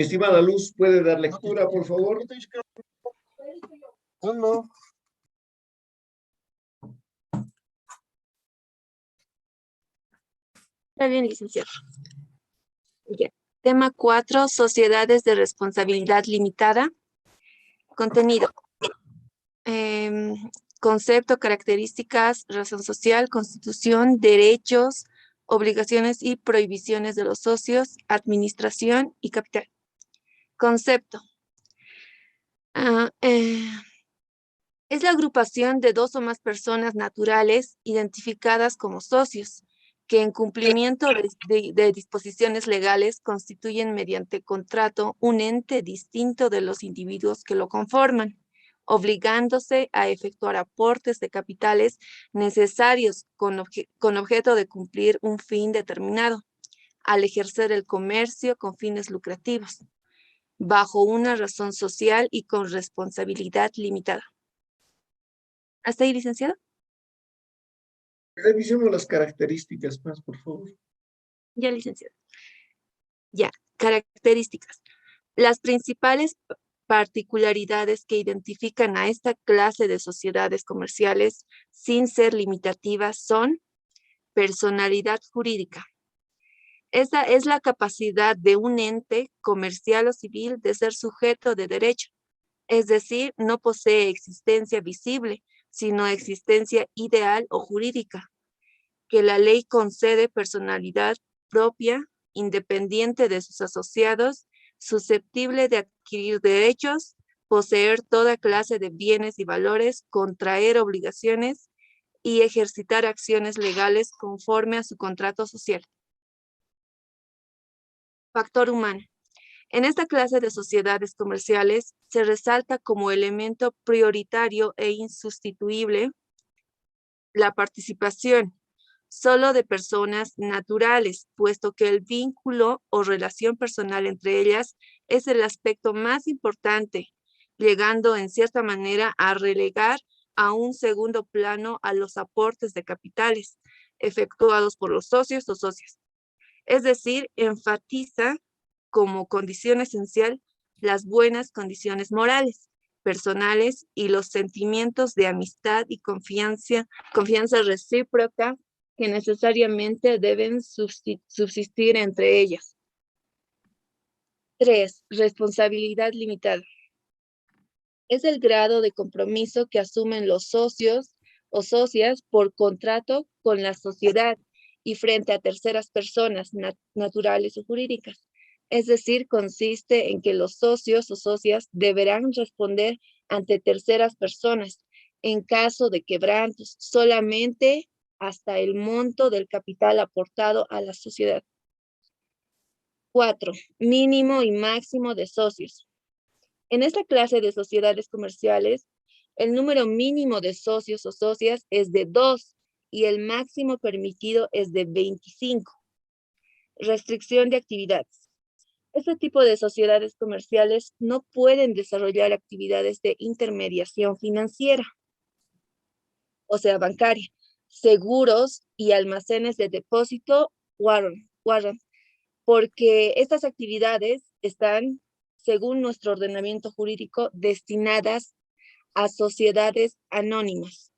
Estimada Luz, ¿puede dar lectura, por favor? No. Está bien, licenciado. Ya. Tema 4, sociedades de responsabilidad limitada. Contenido. Concepto, características, razón social, constitución, derechos, obligaciones y prohibiciones de los socios, administración y capital. Concepto. Es la agrupación de dos o más personas naturales identificadas como socios, que en cumplimiento de disposiciones legales constituyen mediante contrato un ente distinto de los individuos que lo conforman, obligándose a efectuar aportes de capitales necesarios con objeto de cumplir un fin determinado, al ejercer el comercio con fines lucrativos, bajo una razón social y con responsabilidad limitada. ¿Hasta ahí, licenciado? Revisemos las características más, por favor. Ya, licenciado. Ya, características. Las principales particularidades que identifican a esta clase de sociedades comerciales sin ser limitativas son personalidad jurídica. Esa es la capacidad de un ente comercial o civil de ser sujeto de derecho, es decir, no posee existencia visible, sino existencia ideal o jurídica, que la ley concede personalidad propia, independiente de sus asociados, susceptible de adquirir derechos, poseer toda clase de bienes y valores, contraer obligaciones y ejercitar acciones legales conforme a su contrato social. Factor humano. En esta clase de sociedades comerciales se resalta como elemento prioritario e insustituible la participación solo de personas naturales, puesto que el vínculo o relación personal entre ellas es el aspecto más importante, llegando en cierta manera a relegar a un segundo plano a los aportes de capitales efectuados por los socios o socias. Es decir, enfatiza como condición esencial las buenas condiciones morales, personales y los sentimientos de amistad y confianza recíproca que necesariamente deben subsistir entre ellas. 3. Responsabilidad limitada. Es el grado de compromiso que asumen los socios o socias por contrato con la sociedad y frente a terceras personas naturales o jurídicas. Es decir, consiste en que los socios o socias deberán responder ante terceras personas en caso de quebrantos solamente hasta el monto del capital aportado a la sociedad. 4. Mínimo y máximo de socios. En esta clase de sociedades comerciales, el número mínimo de socios o socias es de 2 y el máximo permitido es de 25. Restricción de actividades. Este tipo de sociedades comerciales no pueden desarrollar actividades de intermediación financiera, o sea, bancaria, seguros y almacenes de depósito, warrant, porque estas actividades están, según nuestro ordenamiento jurídico, destinadas a sociedades anónimas.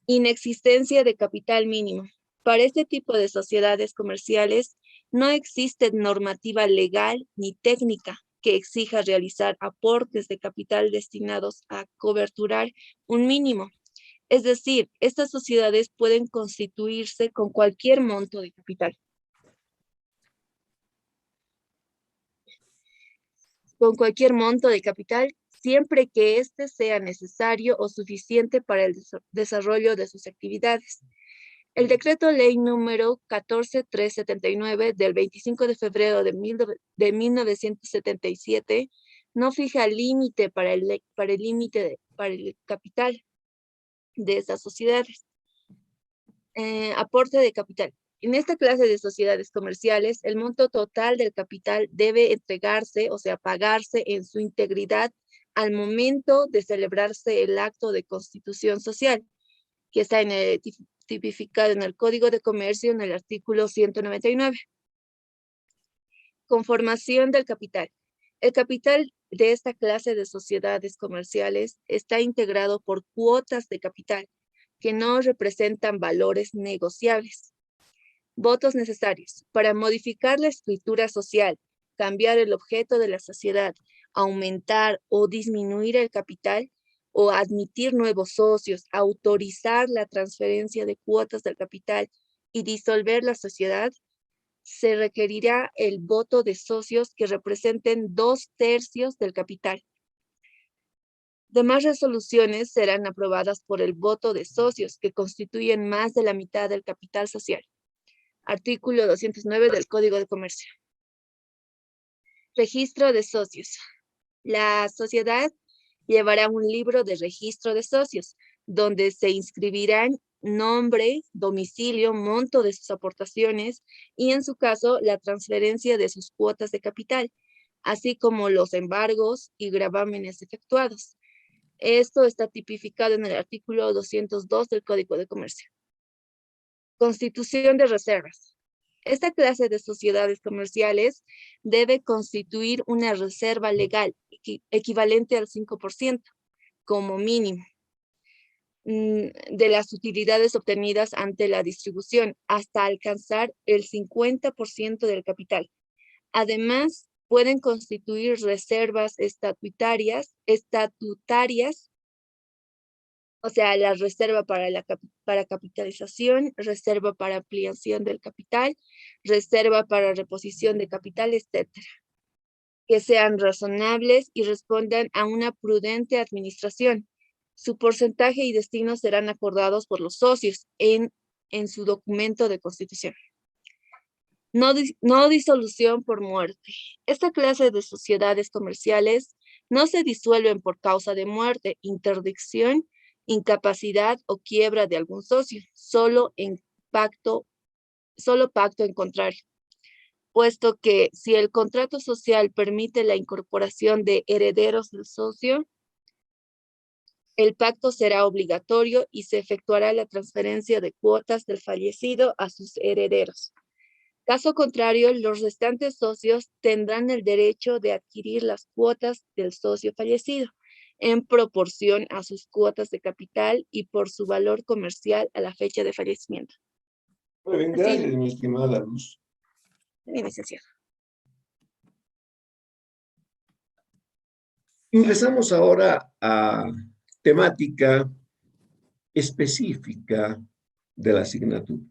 Inexistencia de capital mínimo. Para este tipo de sociedades comerciales no existe normativa legal ni técnica que exija realizar aportes de capital destinados a coberturar un mínimo. Es decir, estas sociedades pueden constituirse con cualquier monto de capital. Con cualquier monto de capital, siempre que éste sea necesario o suficiente para el desarrollo de sus actividades. El decreto ley número 14379 del 25 de febrero de 1977 no fija límite para el capital de esas sociedades. Aporte de capital. En esta clase de sociedades comerciales, el monto total del capital debe entregarse, o sea, pagarse en su integridad al momento de celebrarse el acto de constitución social, que está tipificado en el Código de Comercio en el artículo 199. Conformación del capital. El capital de esta clase de sociedades comerciales está integrado por cuotas de capital que no representan valores negociables. Votos necesarios para modificar la estructura social, cambiar el objeto de la sociedad, aumentar o disminuir el capital o admitir nuevos socios, autorizar la transferencia de cuotas del capital y disolver la sociedad, se requerirá el voto de socios que representen 2/3 del capital. Demás resoluciones serán aprobadas por el voto de socios que constituyen más de la mitad del capital social. Artículo 209 del Código de Comercio. Registro de socios. La sociedad llevará un libro de registro de socios, donde se inscribirán nombre, domicilio, monto de sus aportaciones y, en su caso, la transferencia de sus cuotas de capital, así como los embargos y gravámenes efectuados. Esto está tipificado en el artículo 202 del Código de Comercio. Constitución de reservas. Esta clase de sociedades comerciales debe constituir una reserva legal equivalente al 5% como mínimo de las utilidades obtenidas ante la distribución hasta alcanzar el 50% del capital. Además, pueden constituir reservas estatutarias, o sea, la reserva para capitalización, reserva para ampliación del capital, reserva para reposición de capital, etcétera, que sean razonables y respondan a una prudente administración. Su porcentaje y destino serán acordados por los socios en su documento de constitución. No disolución por muerte. Esta clase de sociedades comerciales no se disuelven por causa de muerte, interdicción, incapacidad o quiebra de algún socio, solo pacto en contrario, puesto que si el contrato social permite la incorporación de herederos del socio, el pacto será obligatorio y se efectuará la transferencia de cuotas del fallecido a sus herederos. Caso contrario, los restantes socios tendrán el derecho de adquirir las cuotas del socio fallecido en proporción a sus cuotas de capital y por su valor comercial a la fecha de fallecimiento. Muy bien, gracias, mi estimada Luz. Mi licenciado. Ingresamos ahora a temática específica de la asignatura.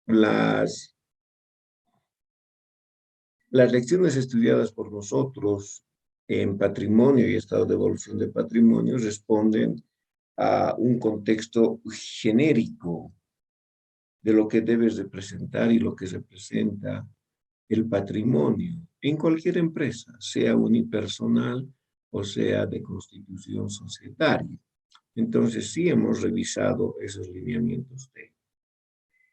Las lecciones estudiadas por nosotros en patrimonio y estado de evolución de patrimonio responden a un contexto genérico de lo que debe representar y lo que representa el patrimonio en cualquier empresa, sea unipersonal o sea de constitución societaria. Entonces, sí hemos revisado esos lineamientos técnicos.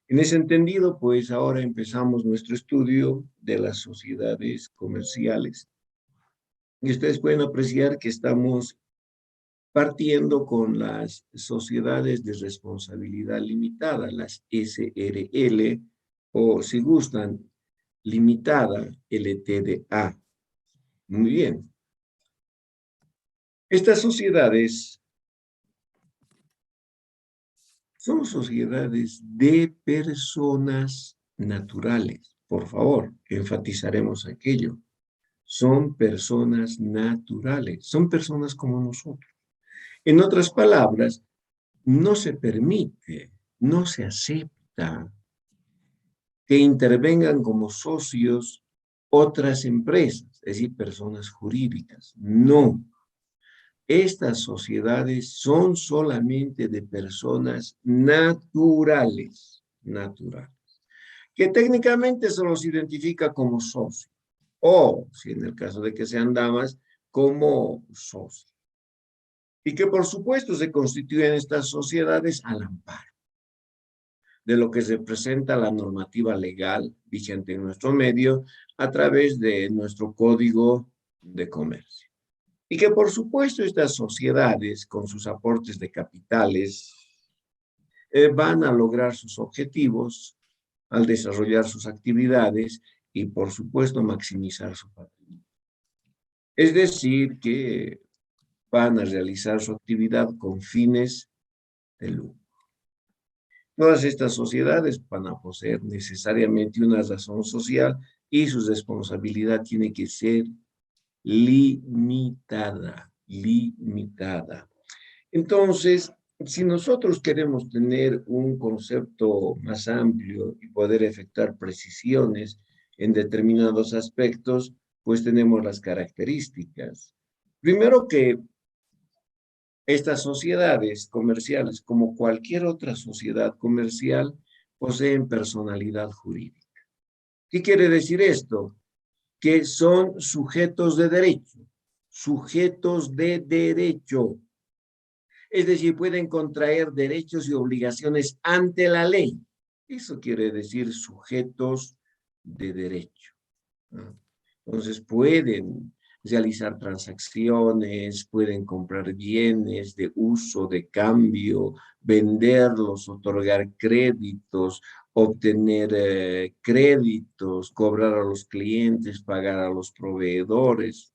En ese entendido, pues ahora empezamos nuestro estudio de las sociedades comerciales. Y ustedes pueden apreciar que estamos partiendo con las sociedades de responsabilidad limitada, las SRL, o si gustan, limitada, LTDA. Muy bien. Estas sociedades son sociedades de personas naturales. Por favor, enfatizaremos aquello. Son personas naturales, son personas como nosotros. En otras palabras, no se permite, no se acepta que intervengan como socios otras empresas, es decir, personas jurídicas. No. Estas sociedades son solamente de personas naturales, que técnicamente se los identifica como socio, o, si en el caso de que sean damas, como socio. Y que por supuesto se constituyen estas sociedades al amparo de lo que representa la normativa legal vigente en nuestro medio a través de nuestro Código de Comercio. Y que por supuesto estas sociedades con sus aportes de capitales van a lograr sus objetivos al desarrollar sus actividades y, por supuesto, maximizar su patrimonio. Es decir, que van a realizar su actividad con fines de lucro. Todas estas sociedades van a poseer necesariamente una razón social y su responsabilidad tiene que ser limitada, limitada. Entonces, si nosotros queremos tener un concepto más amplio y poder efectuar precisiones en determinados aspectos, pues tenemos las características. Primero que estas sociedades comerciales, como cualquier otra sociedad comercial, poseen personalidad jurídica. ¿Qué quiere decir esto? Que son sujetos de derecho, sujetos de derecho. Es decir, pueden contraer derechos y obligaciones ante la ley. Eso quiere decir sujetos de derecho, ¿no? Entonces pueden realizar transacciones, pueden comprar bienes de uso, de cambio, venderlos, otorgar créditos, obtener créditos, cobrar a los clientes, pagar a los proveedores.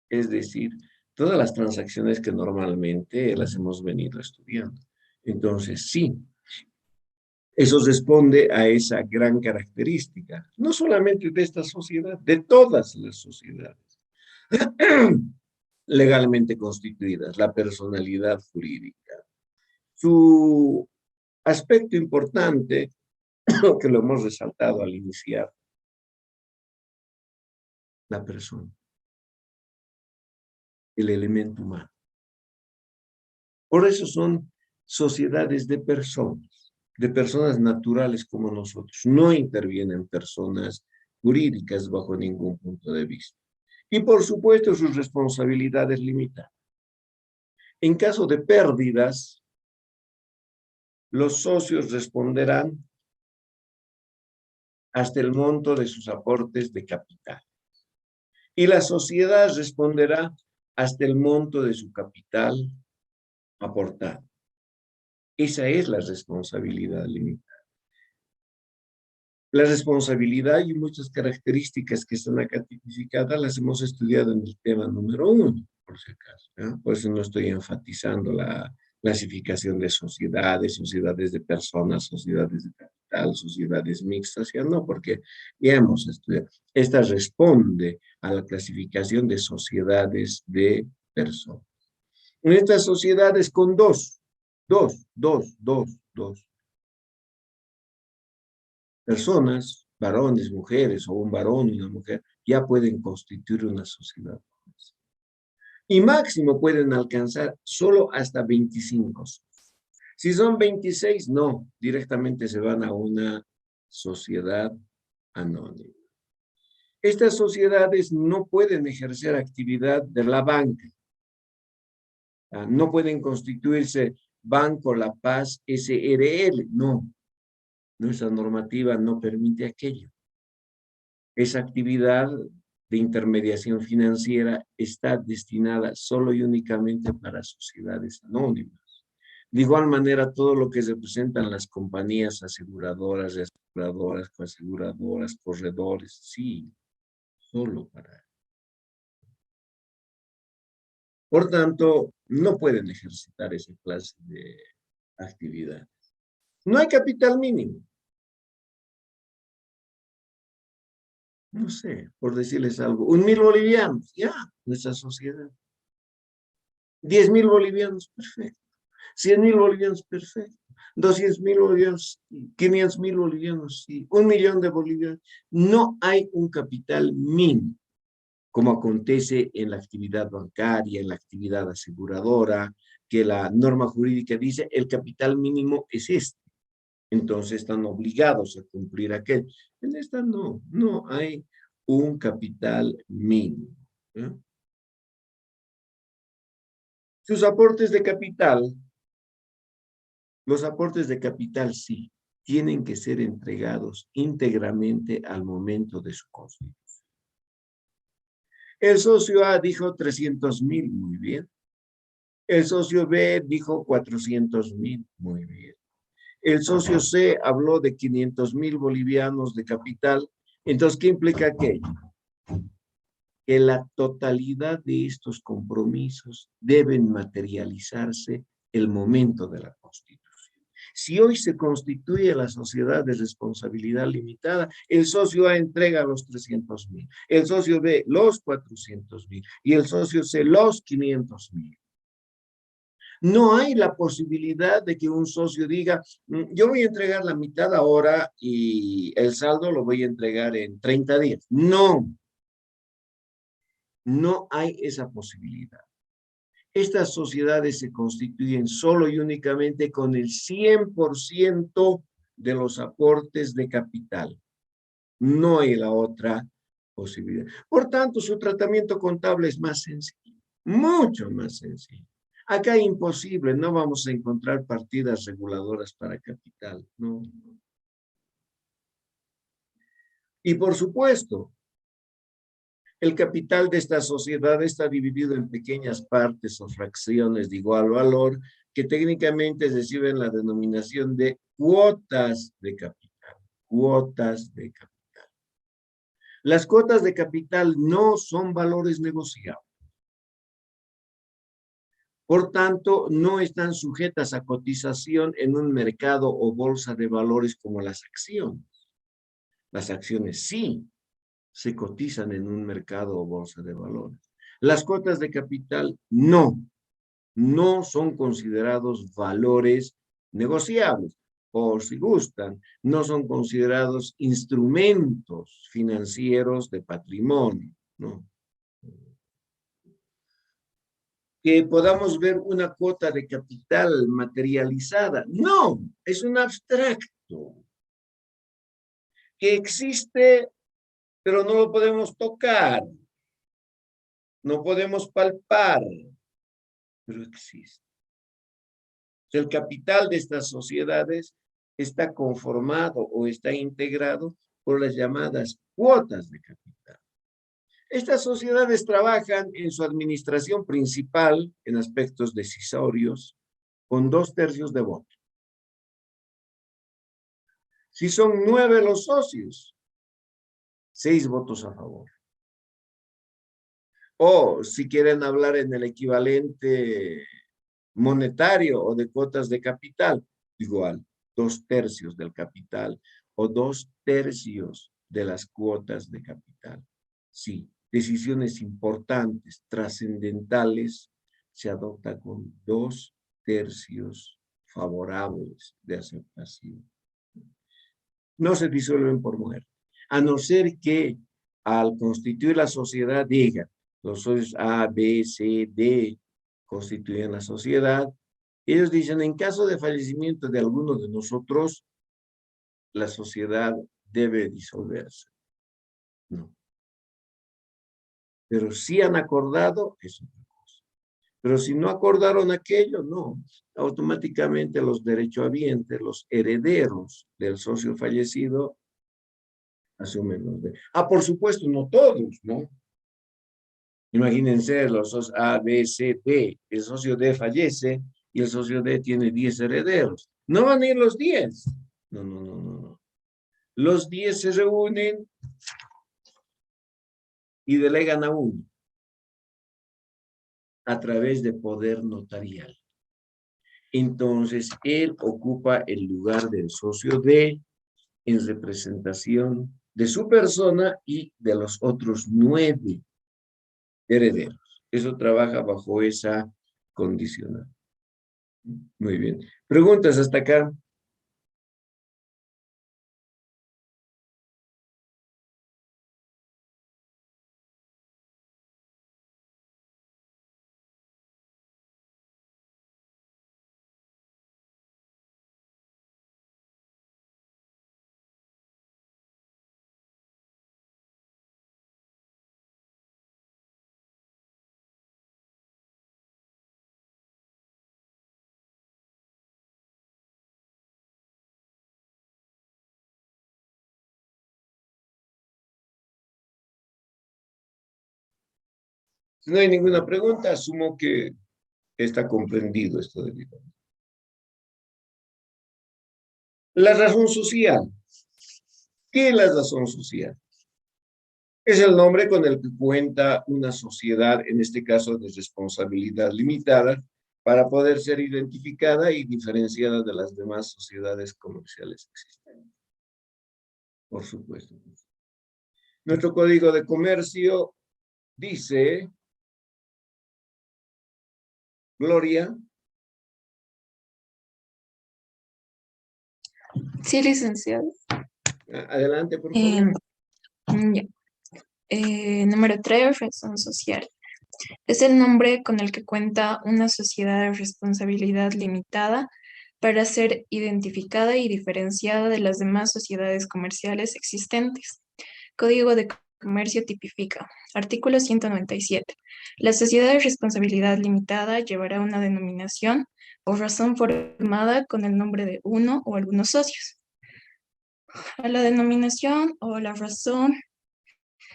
Es decir, todas las transacciones que normalmente las hemos venido estudiando. Entonces, sí, eso responde a esa gran característica, no solamente de esta sociedad, de todas las sociedades legalmente constituidas, la personalidad jurídica. Su aspecto importante, que lo hemos resaltado al iniciar, la persona, el elemento humano. Por eso son sociedades de personas naturales como nosotros. No intervienen personas jurídicas bajo ningún punto de vista. Y por supuesto sus responsabilidades limitadas. En caso de pérdidas, los socios responderán hasta el monto de sus aportes de capital. Y la sociedad responderá hasta el monto de su capital aportado. Esa es la responsabilidad limitada. La responsabilidad y muchas características que están acá tipificadas las hemos estudiado en el tema número 1, por si acaso, ¿no? Por eso no estoy enfatizando la clasificación de sociedades, sociedades de personas, sociedades de capital, sociedades mixtas, ya no, porque ya hemos estudiado. Esta responde a la clasificación de sociedades de personas. En estas sociedades con dos personas, varones, mujeres, o un varón y una mujer, ya pueden constituir una sociedad. Y máximo pueden alcanzar solo hasta 25. Si son 26, no, directamente se van a una sociedad anónima. Estas sociedades no pueden ejercer actividad de la banca. No pueden constituirse Banco La Paz SRL, no. Nuestra normativa no permite aquello. Esa actividad de intermediación financiera está destinada solo y únicamente para sociedades anónimas. De igual manera, todo lo que representan las compañías aseguradoras, reaseguradoras, coaseguradoras, corredores, sí, solo para. Por tanto, no pueden ejercitar esa clase de actividad. No hay capital mínimo. No sé, por decirles algo, 1,000 bolivianos, ya, nuestra sociedad. 10,000 bolivianos, perfecto. 100,000 bolivianos, perfecto. 200,000 bolivianos, 500,000 bolivianos, sí. 1,000,000 de bolivianos. No hay un capital mínimo, como acontece en la actividad bancaria, en la actividad aseguradora, que la norma jurídica dice el capital mínimo es este. Entonces están obligados a cumplir aquel. En esta no hay un capital mínimo, ¿eh? Sus aportes de capital, los aportes de capital sí, tienen que ser entregados íntegramente al momento de su constitución. El socio A dijo 300,000, muy bien. El socio B dijo 400,000, muy bien. El socio C habló de 500,000 bolivianos de capital Entonces, ¿qué implica aquello? Que la totalidad de estos compromisos deben materializarse el momento de la constitución. Si hoy se constituye la sociedad de responsabilidad limitada, el socio A entrega los 300.000, el socio B los 400.000 y el socio C los 500.000. No hay la posibilidad de que un socio diga, yo voy a entregar la mitad ahora y el saldo lo voy a entregar en 30 días. No, no hay esa posibilidad. Estas sociedades se constituyen solo y únicamente con el 100% de los aportes de capital. No hay la otra posibilidad. Por tanto, su tratamiento contable es más sencillo, mucho más sencillo. Acá imposible, no vamos a encontrar partidas reguladoras para capital, no. Y por supuesto, el capital de esta sociedad está dividido en pequeñas partes o fracciones de igual valor que técnicamente reciben la denominación de cuotas de capital. Cuotas de capital. Las cuotas de capital no son valores negociables. Por tanto, no están sujetas a cotización en un mercado o bolsa de valores como las acciones. Las acciones sí se cotizan en un mercado o bolsa de valores. Las cuotas de capital no son considerados valores negociables, por si gustan, no son considerados instrumentos financieros de patrimonio, ¿no? Que podamos ver una cuota de capital materializada. No, es un abstracto que existe, pero no lo podemos tocar, no podemos palpar, pero existe. El capital de estas sociedades está conformado o está integrado por las llamadas cuotas de capital. Estas sociedades trabajan en su administración principal en aspectos decisorios con 2/3 de voto. Si son 9 los socios, 6 votos a favor. O si quieren hablar en el equivalente monetario o de cuotas de capital, igual, 2/3 del capital o 2/3 de las cuotas de capital. Sí, decisiones importantes, trascendentales, se adopta con 2/3 favorables de aceptación. No se disuelven por muerte, a no ser que al constituir la sociedad diga, los socios A, B, C, D constituyen la sociedad, ellos dicen, en caso de fallecimiento de alguno de nosotros, la sociedad debe disolverse. No. Pero si han acordado, es otra cosa. Pero si no acordaron aquello, no. Automáticamente los derechohabientes, los herederos del socio fallecido, asumen los derechos. Por supuesto, no todos, ¿no? Imagínense los socios A, B, C, D. El socio D fallece y el socio D tiene 10 herederos. No van a ir los 10. No. Los 10 se reúnen y delegan a uno a través de poder notarial. Entonces, él ocupa el lugar del socio D en representación de su persona y de los otros 9 herederos. Eso trabaja bajo esa condicional. Muy bien. ¿Preguntas hasta acá? Si no hay ninguna pregunta, asumo que está comprendido esto de vida. La razón social. ¿Qué es la razón social? Es el nombre con el que cuenta una sociedad, en este caso de responsabilidad limitada, para poder ser identificada y diferenciada de las demás sociedades comerciales existentes. Por supuesto. Nuestro Código de Comercio dice, Gloria, Sí, licenciado. adelante, por Eh, favor. ya. Número 3, razón social. Es el nombre con el que cuenta una sociedad de responsabilidad limitada para ser identificada y diferenciada de las demás sociedades comerciales existentes. Código de Comercio tipifica. Artículo 197. La sociedad de responsabilidad limitada llevará una denominación o razón formada con el nombre de uno o algunos socios. A la denominación o la razón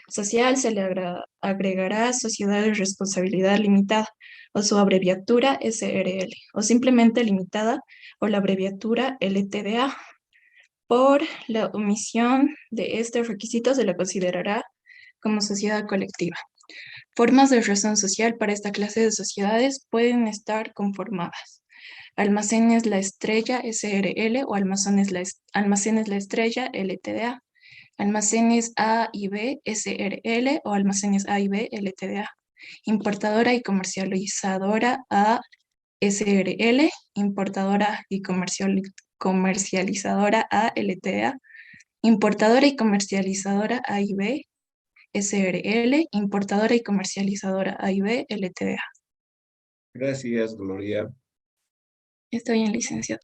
social se le agregará Sociedad de Responsabilidad Limitada o su abreviatura SRL o simplemente limitada o la abreviatura LTDA. Por la omisión de este requisito se la considerará como sociedad colectiva. Formas de razón social para esta clase de sociedades pueden estar conformadas. Almacenes La Estrella SRL o Almacenes La Estrella LTDA. Almacenes A y B SRL o Almacenes A y B LTDA. Importadora y comercializadora A SRL, importadora y comercializadora A LTDA. Importadora y comercializadora A y B SRL, importadora y comercializadora A y B LTDA. Gracias, Gloria. Está bien, licenciado.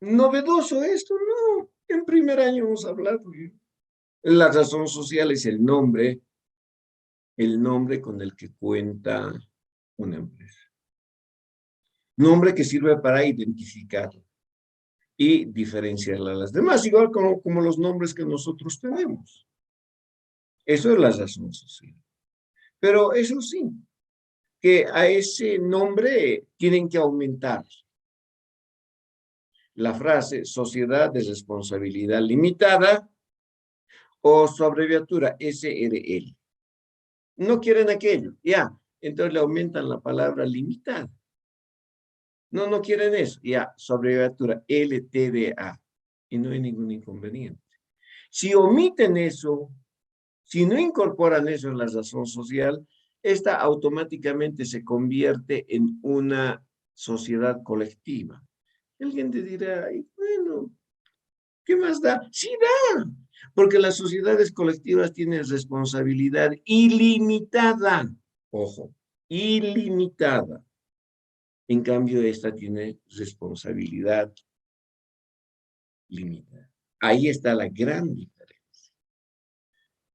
¿Novedoso esto? No. En primer año vamos a hablar. La razón social es el nombre con el que cuenta una empresa. Nombre que sirve para identificarla y diferenciarla a las demás, igual como los nombres que nosotros tenemos. Eso es la razón social. Pero eso sí, que a ese nombre tienen que aumentar la frase Sociedad de Responsabilidad Limitada o su abreviatura SRL. No quieren aquello, ya, entonces le aumentan la palabra limitada. No quieren eso, ya, su abreviatura LTDA, y no hay ningún inconveniente. Si omiten eso, si no incorporan eso en la razón social, esta automáticamente se convierte en una sociedad colectiva. Alguien te dirá, "Ay, bueno, ¿qué más da?" Sí da, porque las sociedades colectivas tienen responsabilidad ilimitada. Ojo, ilimitada. En cambio, esta tiene responsabilidad limitada. Ahí está la gran diferencia.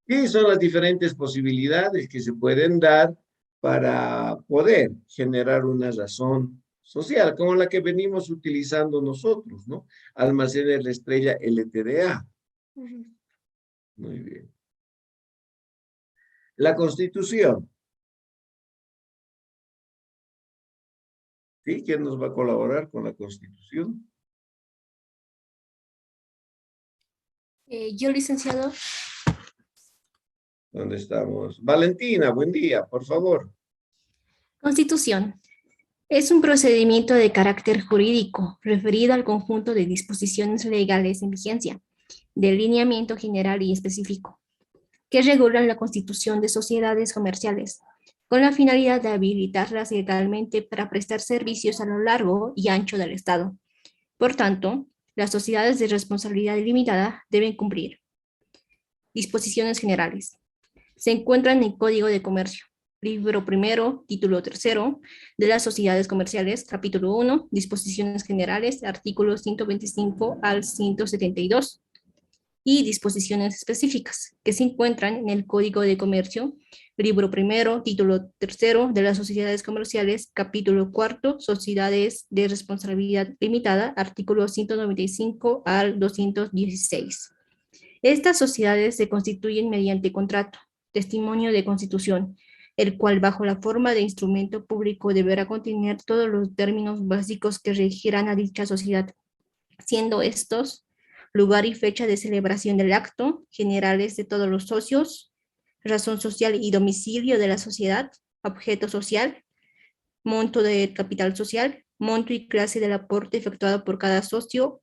¿Qué son las diferentes posibilidades que se pueden dar para poder generar una razón social, como la que venimos utilizando nosotros, ¿no? Almacenes La Estrella LTDA. Muy bien. La Constitución. ¿Sí? ¿Quién nos va a colaborar con la Constitución? Yo, licenciado. ¿Dónde estamos? Valentina, buen día, por favor. Constitución. Es un procedimiento de carácter jurídico referido al conjunto de disposiciones legales en vigencia, de lineamiento general y específico, que regulan la constitución de sociedades comerciales, con la finalidad de habilitarlas legalmente para prestar servicios a lo largo y ancho del Estado. Por tanto, las sociedades de responsabilidad limitada deben cumplir disposiciones generales. Se encuentran en el Código de Comercio, libro primero, título tercero, de las sociedades comerciales, capítulo 1, disposiciones generales, artículos 125 al 172, y disposiciones específicas, que se encuentran en el Código de Comercio, libro primero, título tercero, de las sociedades comerciales, capítulo cuarto, sociedades de responsabilidad limitada, artículo 195 al 216. Estas sociedades se constituyen mediante contrato, testimonio de constitución, el cual bajo la forma de instrumento público deberá contener todos los términos básicos que regirán a dicha sociedad, siendo estos lugar y fecha de celebración del acto, generales de todos los socios, razón social y domicilio de la sociedad, objeto social, monto de capital social, monto y clase del aporte efectuado por cada socio,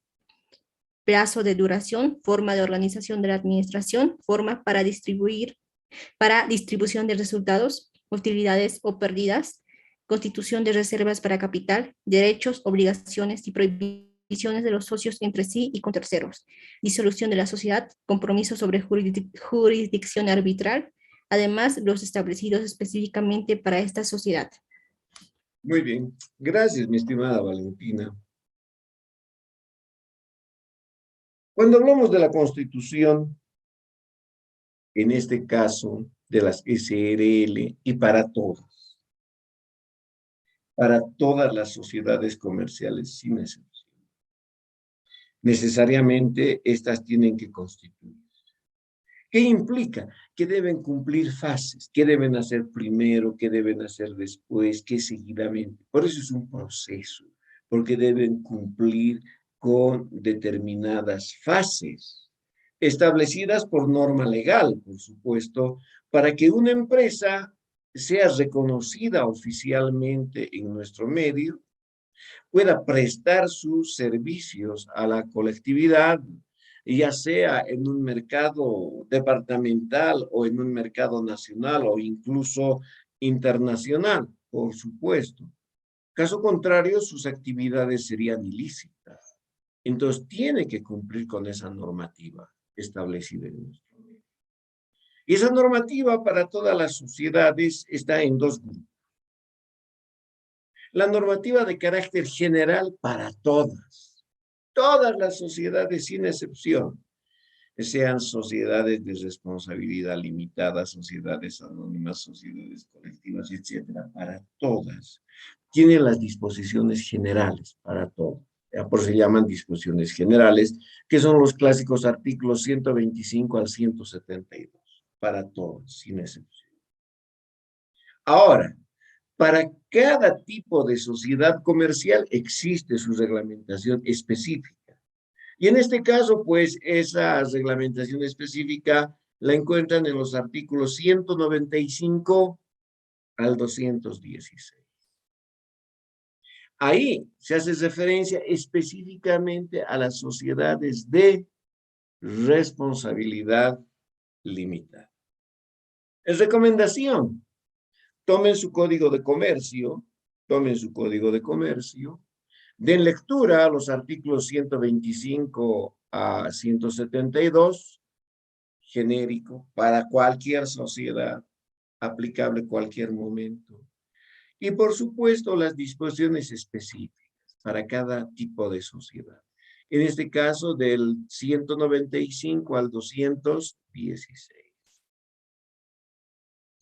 plazo de duración, forma de organización de la administración, forma para distribución de resultados, utilidades o pérdidas, constitución de reservas para capital, derechos, obligaciones y prohibiciones de los socios entre sí y con terceros, disolución de la sociedad, compromiso sobre jurisdicción arbitral, además los establecidos específicamente para esta sociedad. Muy bien. Gracias, mi estimada Valentina. Cuando hablamos de la Constitución, en este caso de las SRL y para todas las sociedades comerciales sin excepción, necesariamente estas tienen que constituir. ¿Qué implica? Que deben cumplir fases, qué deben hacer primero, qué deben hacer después, qué seguidamente. Por eso es un proceso, porque deben cumplir con determinadas fases, establecidas por norma legal, por supuesto, para que una empresa sea reconocida oficialmente en nuestro medio, pueda prestar sus servicios a la colectividad, ya sea en un mercado departamental o en un mercado nacional o incluso internacional, por supuesto. Caso contrario, sus actividades serían ilícitas. Entonces, tiene que cumplir con esa normativa establecida en nuestro medio. Y esa normativa para todas las sociedades está en dos grupos. La normativa de carácter general para todas las sociedades sin excepción, sean sociedades de responsabilidad limitada, sociedades anónimas, sociedades colectivas, etcétera, para todas. Tienen las disposiciones generales para todo. Por eso se llaman disposiciones generales, que son los clásicos artículos 125 al 172, para todos, sin excepción. Ahora, para cada tipo de sociedad comercial existe su reglamentación específica. Y en este caso, pues, esa reglamentación específica la encuentran en los artículos 195 al 216. Ahí se hace referencia específicamente a las sociedades de responsabilidad limitada. Es recomendación. Tomen su código de comercio, den lectura a los artículos 125 a 172, genérico, para cualquier sociedad, aplicable a cualquier momento. Y por supuesto, las disposiciones específicas para cada tipo de sociedad. En este caso, del 195 al 216.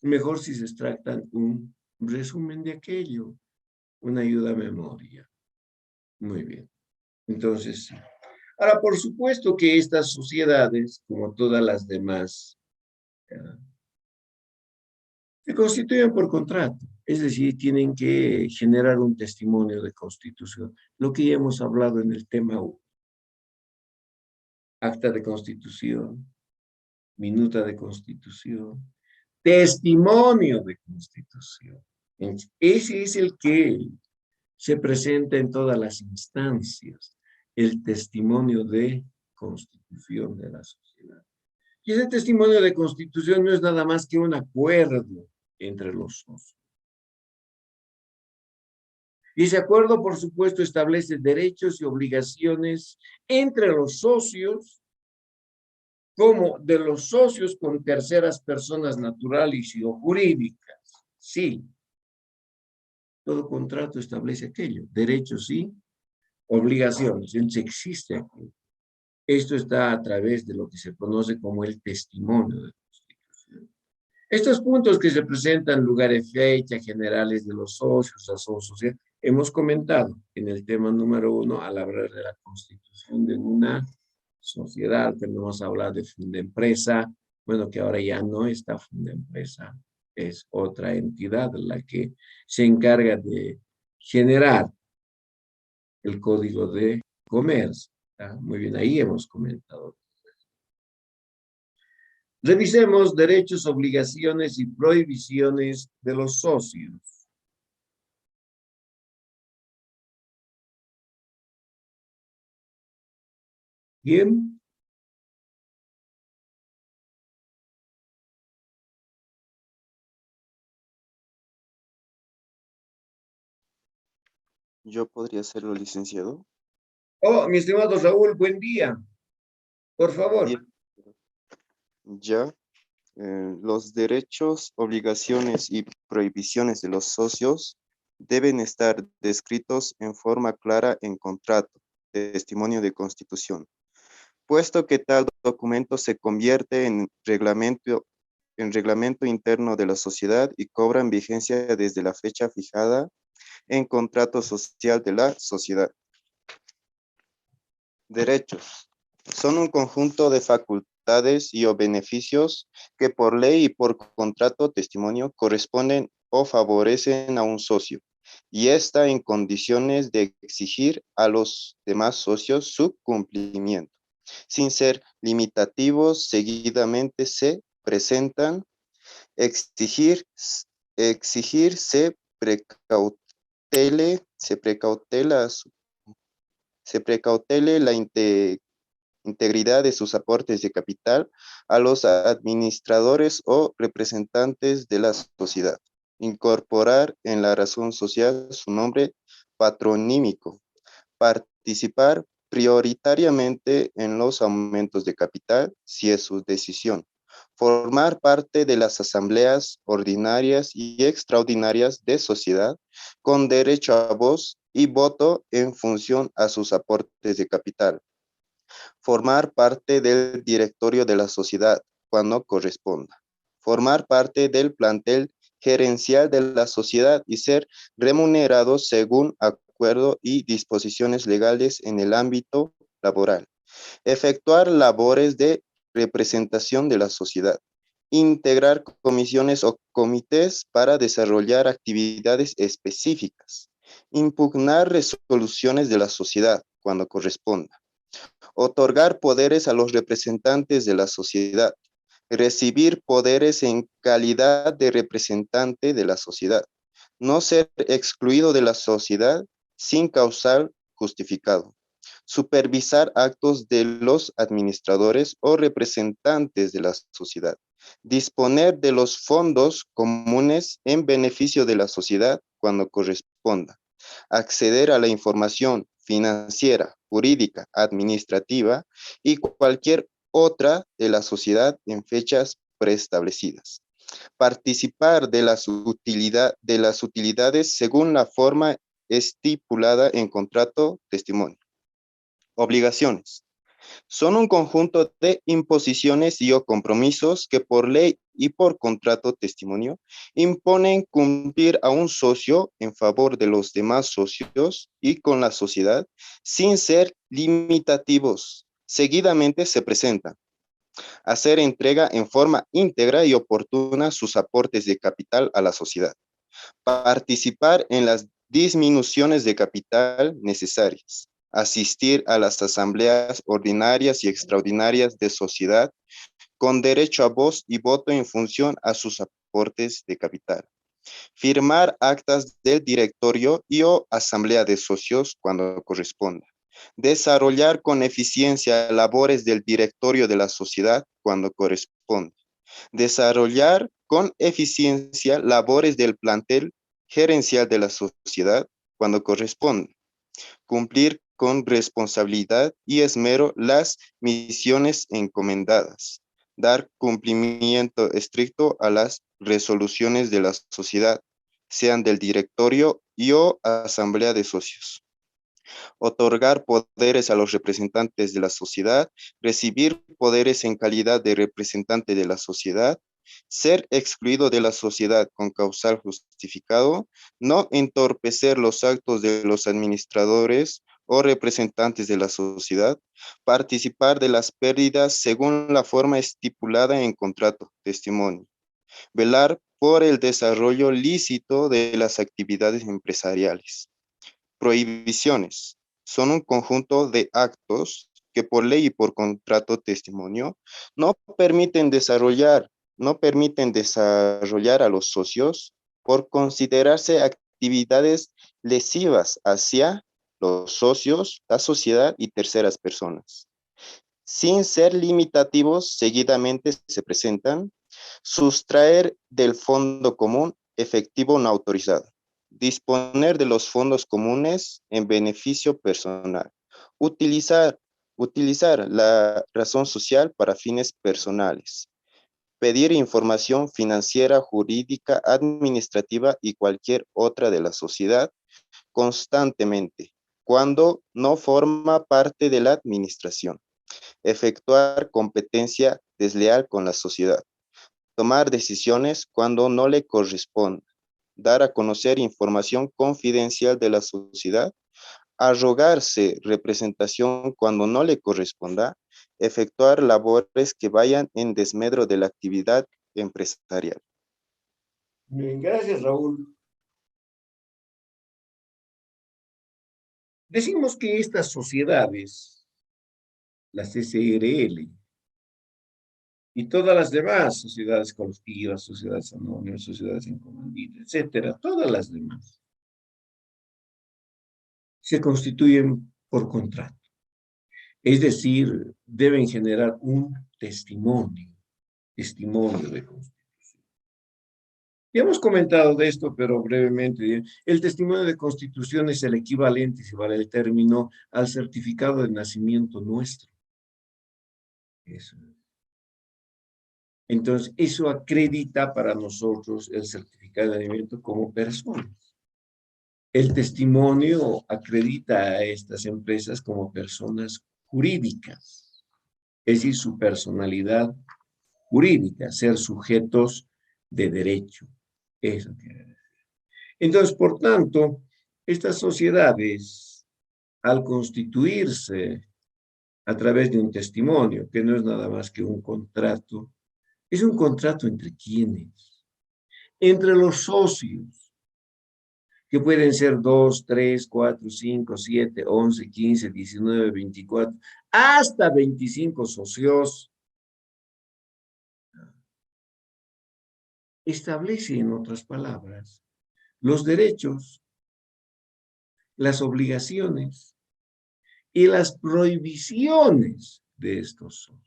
Mejor si se extractan un resumen de aquello, una ayuda a memoria. Muy bien. Entonces, ahora, por supuesto que estas sociedades, como todas las demás, se constituyen por contrato. Es decir, tienen que generar un testimonio de constitución. Lo que ya hemos hablado en el tema 1. Acta de constitución, minuta de constitución, testimonio de constitución. Ese es el que se presenta en todas las instancias, el testimonio de constitución de la sociedad. Y ese testimonio de constitución no es nada más que un acuerdo entre los socios. Y ese acuerdo, por supuesto, establece derechos y obligaciones entre los socios, como de los socios con terceras personas naturales y o jurídicas. Sí. Todo contrato establece aquello, derechos y obligaciones. Entonces existe aquí. Esto está a través de lo que se conoce como el testimonio de constitución. Estos puntos que se presentan, lugar y fecha, generales de los socios, razón social, hemos comentado en el tema número 1 al hablar de la constitución de una sociedad, que no hemos hablado de Fundempresa, bueno, que ahora ya no está Fundempresa, es otra entidad la que se encarga de generar el código de comercio. Muy bien, ahí hemos comentado. Revisemos derechos, obligaciones y prohibiciones de los socios. Bien. Yo podría hacerlo, licenciado. Oh, mi estimado Raúl, buen día. Por favor. Bien. Ya, los derechos, obligaciones y prohibiciones de los socios deben estar descritos en forma clara en contrato, testimonio de constitución, puesto que tal documento se convierte en reglamento interno de la sociedad y cobran vigencia desde la fecha fijada en contrato social de la sociedad. Derechos. Son un conjunto de facultades y o beneficios que por ley y por contrato testimonio corresponden o favorecen a un socio y está en condiciones de exigir a los demás socios su cumplimiento. Sin ser limitativos, seguidamente se presentan exigir, exigir se precautela se precautele la integridad de sus aportes de capital a los administradores o representantes de la sociedad. Incorporar en la razón social su nombre patronímico. Participar prioritariamente en los aumentos de capital, si es su decisión. Formar parte de las asambleas ordinarias y extraordinarias de sociedad con derecho a voz y voto en función a sus aportes de capital. Formar parte del directorio de la sociedad cuando corresponda. Formar parte del plantel gerencial de la sociedad y ser remunerado según acuerdo y disposiciones legales en el ámbito laboral. Efectuar labores de representación de la sociedad. Integrar comisiones o comités para desarrollar actividades específicas. Impugnar resoluciones de la sociedad cuando corresponda. Otorgar poderes a los representantes de la sociedad. Recibir poderes en calidad de representante de la sociedad. No ser excluido de la sociedad sin causal justificado. Supervisar actos de los administradores o representantes de la sociedad. Disponer de los fondos comunes en beneficio de la sociedad cuando corresponda. Acceder a la información financiera, jurídica, administrativa y cualquier otra de la sociedad en fechas preestablecidas. Participar de las utilidades según la forma estipulada en contrato testimonio. Obligaciones. Son un conjunto de imposiciones y o compromisos que por ley y por contrato testimonio imponen cumplir a un socio en favor de los demás socios y con la sociedad sin ser limitativos. Seguidamente se presentan: hacer entrega en forma íntegra y oportuna sus aportes de capital a la sociedad. Participar en las disminuciones de capital necesarias. Asistir a las asambleas ordinarias y extraordinarias de sociedad con derecho a voz y voto en función a sus aportes de capital. Firmar actas del directorio y o asamblea de socios cuando corresponda. Desarrollar con eficiencia labores del directorio de la sociedad cuando corresponda. Desarrollar con eficiencia labores del plantel gerencial de la sociedad cuando corresponda. Cumplir con responsabilidad y esmero las misiones encomendadas. Dar cumplimiento estricto a las resoluciones de la sociedad, sean del directorio y o asamblea de socios. Otorgar poderes a los representantes de la sociedad, recibir poderes en calidad de representante de la sociedad, ser excluido de la sociedad con causal justificado, no entorpecer los actos de los administradores o representantes de la sociedad, participar de las pérdidas según la forma estipulada en contrato, testimonio, velar por el desarrollo lícito de las actividades empresariales. Prohibiciones. son un conjunto de actos que por ley y por contrato testimonio no permiten desarrollar a los socios por considerarse actividades lesivas hacia los socios, la sociedad y terceras personas. Sin ser limitativos, seguidamente se presentan: sustraer del fondo común efectivo no autorizado, disponer de los fondos comunes en beneficio personal, utilizar, utilizar la razón social para fines personales, pedir información financiera, jurídica, administrativa y cualquier otra de la sociedad constantemente, cuando no forma parte de la administración, efectuar competencia desleal con la sociedad, tomar decisiones cuando no le corresponda, dar a conocer información confidencial de la sociedad, arrogarse representación cuando no le corresponda, efectuar labores que vayan en desmedro de la actividad empresarial. Bien, gracias, Raúl. Decimos que estas sociedades, las SRL, y todas las demás, sociedades colectivas, sociedades anónimas, sociedades en comandita, etcétera, todas las demás, se constituyen por contrato. Es decir, deben generar un testimonio de constitución. Ya hemos comentado de esto, pero brevemente. El testimonio de constitución es el equivalente, si vale el término, al certificado de nacimiento nuestro. Eso. Entonces, eso acredita para nosotros el certificado de nacimiento como personas. El testimonio acredita a estas empresas como personas jurídicas, es decir, su personalidad jurídica, ser sujetos de derecho. Eso quiere decir. Entonces, por tanto, estas sociedades, al constituirse a través de un testimonio, que no es nada más que un contrato, es un contrato entre quiénes, entre los socios, que pueden ser 2, 3, 4, 5, 7, 11, 15, 19, 24, hasta 25 socios. Establece, en otras palabras, los derechos, las obligaciones y las prohibiciones de estos socios.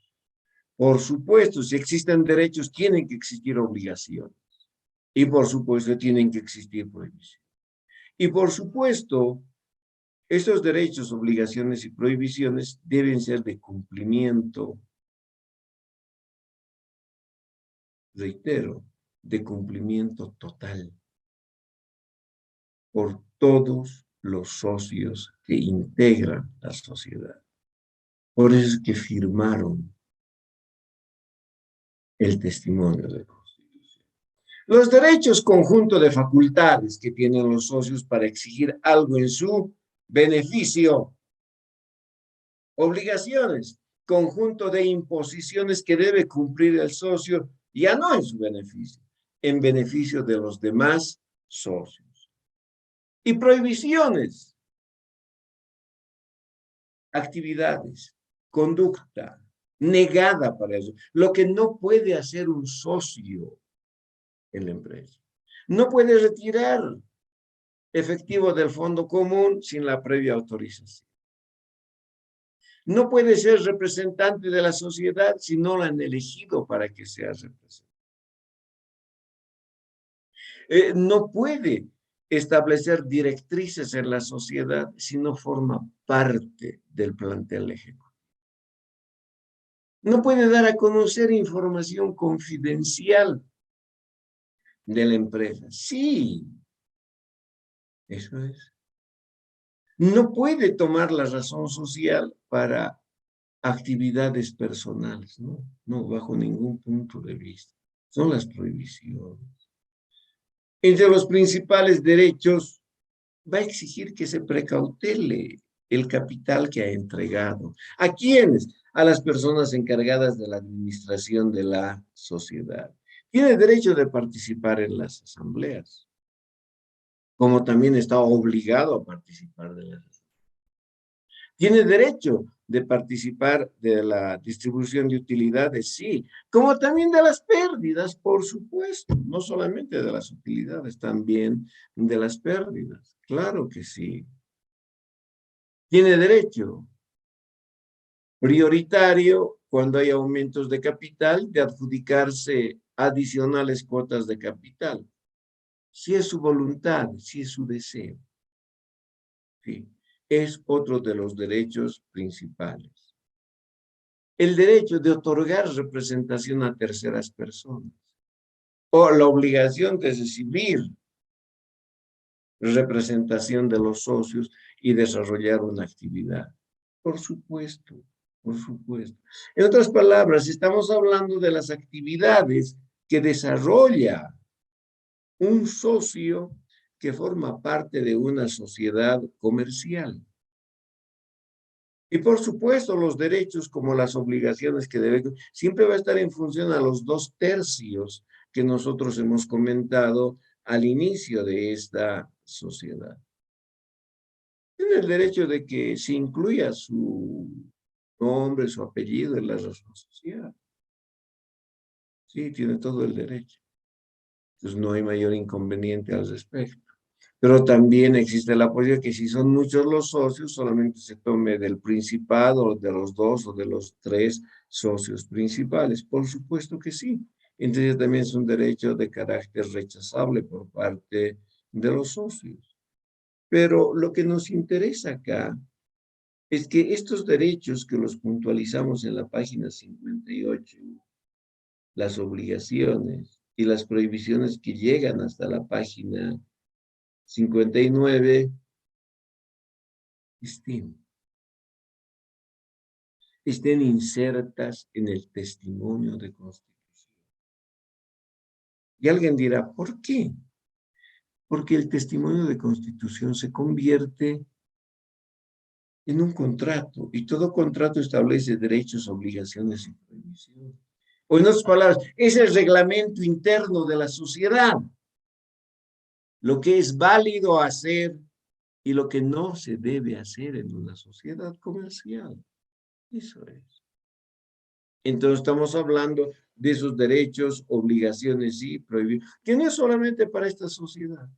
Por supuesto, si existen derechos, tienen que existir obligaciones. Y por supuesto, tienen que existir prohibiciones. Y por supuesto, estos derechos, obligaciones y prohibiciones deben ser de cumplimiento, reitero, de cumplimiento total por todos los socios que integran la sociedad. Por eso es que firmaron el testimonio de constitución. Los derechos, conjunto de facultades que tienen los socios para exigir algo en su beneficio. Obligaciones, conjunto de imposiciones que debe cumplir el socio, ya no en su beneficio, en beneficio de los demás socios. Y prohibiciones, actividades, conducta negada para eso, lo que no puede hacer un socio en la empresa. No puede retirar efectivo del fondo común sin la previa autorización. No puede ser representante de la sociedad si no la han elegido para que sea representante. No puede establecer directrices en la sociedad si no forma parte del plantel ejecutivo. No puede dar a conocer información confidencial de la empresa. Sí, eso es. No puede tomar la razón social para actividades personales, ¿no? No, bajo ningún punto de vista. Son las prohibiciones. Entre los principales derechos, va a exigir que se precautele el capital que ha entregado. ¿A quiénes? A las personas encargadas de la administración de la sociedad. Tiene derecho de participar en las asambleas, como también está obligado a participar de las asambleas. Tiene derecho de participar de la distribución de utilidades, sí, como también de las pérdidas, por supuesto, no solamente de las utilidades, también de las pérdidas, claro que sí. Tiene derecho prioritario cuando hay aumentos de capital de adjudicarse adicionales cuotas de capital, si es su voluntad, si es su deseo. Sí, es otro de los derechos principales. El derecho de otorgar representación a terceras personas o la obligación de recibir representación de los socios y desarrollar una actividad. Por supuesto, por supuesto. En otras palabras, estamos hablando de las actividades que desarrolla un socio que forma parte de una sociedad comercial. Y por supuesto, los derechos como las obligaciones que deben, siempre va a estar en función a los 2/3 que nosotros hemos comentado al inicio de esta sociedad. Tiene el derecho de que se incluya su nombre, su apellido en la razón social. Sí, tiene todo el derecho. Entonces no hay mayor inconveniente al respecto. Pero también existe la posibilidad que si son muchos los socios, solamente se tome del principado, de los 2 o de los 3 socios principales. Por supuesto que sí. Entonces también es un derecho de carácter rechazable por parte de los socios. Pero lo que nos interesa acá es que estos derechos que los puntualizamos en la página 58, las obligaciones y las prohibiciones que llegan hasta la página 59, estén insertas en el testimonio de constitución. Y alguien dirá, ¿por qué? Porque el testimonio de constitución se convierte en un contrato, y todo contrato establece derechos, obligaciones y prohibiciones. O en otras palabras, es el reglamento interno de la sociedad, lo que es válido hacer y lo que no se debe hacer en una sociedad comercial. Eso es. Entonces estamos hablando de esos derechos, obligaciones y prohibiciones, que no es solamente para esta sociedad,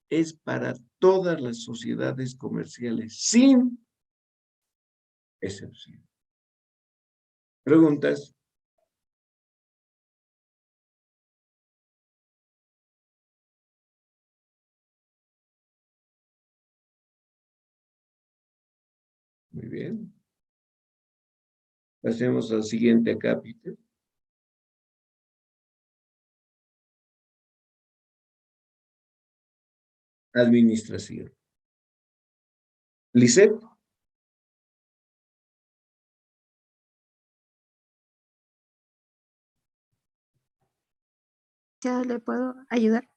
es para todas las sociedades comerciales, sin excepción. ¿Preguntas? Muy bien. Pasemos al siguiente capítulo. Administración. Lisset. ¿Ya le puedo ayudar?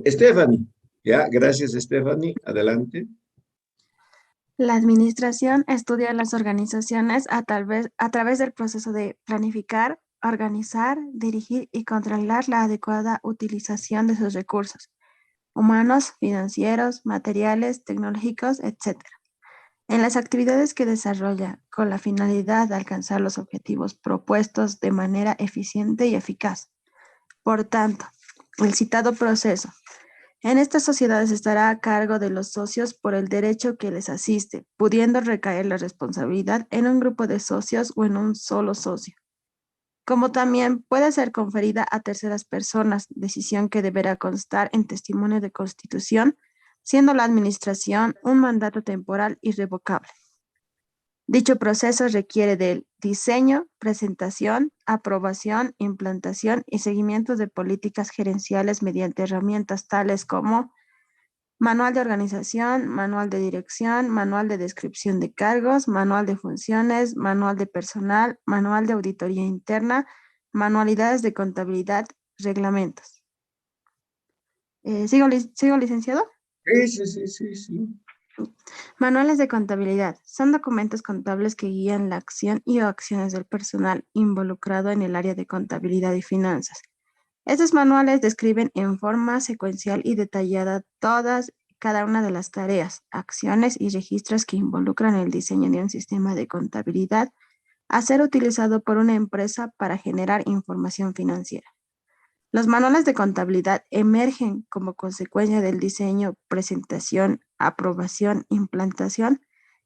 Stephanie. Ya, gracias, Stephanie. Adelante. La administración estudia las organizaciones a través del proceso de planificar, organizar, dirigir y controlar la adecuada utilización de sus recursos humanos, financieros, materiales, tecnológicos, etc. En las actividades que desarrolla con la finalidad de alcanzar los objetivos propuestos de manera eficiente y eficaz. Por tanto, el citado proceso en estas sociedades estará a cargo de los socios por el derecho que les asiste, pudiendo recaer la responsabilidad en un grupo de socios o en un solo socio, como también puede ser conferida a terceras personas, decisión que deberá constar en testimonio de constitución, siendo la administración un mandato temporal irrevocable. Dicho proceso requiere del diseño, presentación, aprobación, implantación y seguimiento de políticas gerenciales mediante herramientas tales como manual de organización, manual de dirección, manual de descripción de cargos, manual de funciones, manual de personal, manual de auditoría interna, manualidades de contabilidad, reglamentos. ¿Sigo, licenciado? Sí. Manuales de contabilidad son documentos contables que guían la acción y o acciones del personal involucrado en el área de contabilidad y finanzas. Estos manuales describen en forma secuencial y detallada todas cada una de las tareas, acciones y registros que involucran el diseño de un sistema de contabilidad a ser utilizado por una empresa para generar información financiera. Los manuales de contabilidad emergen como consecuencia del diseño, presentación, aprobación, implantación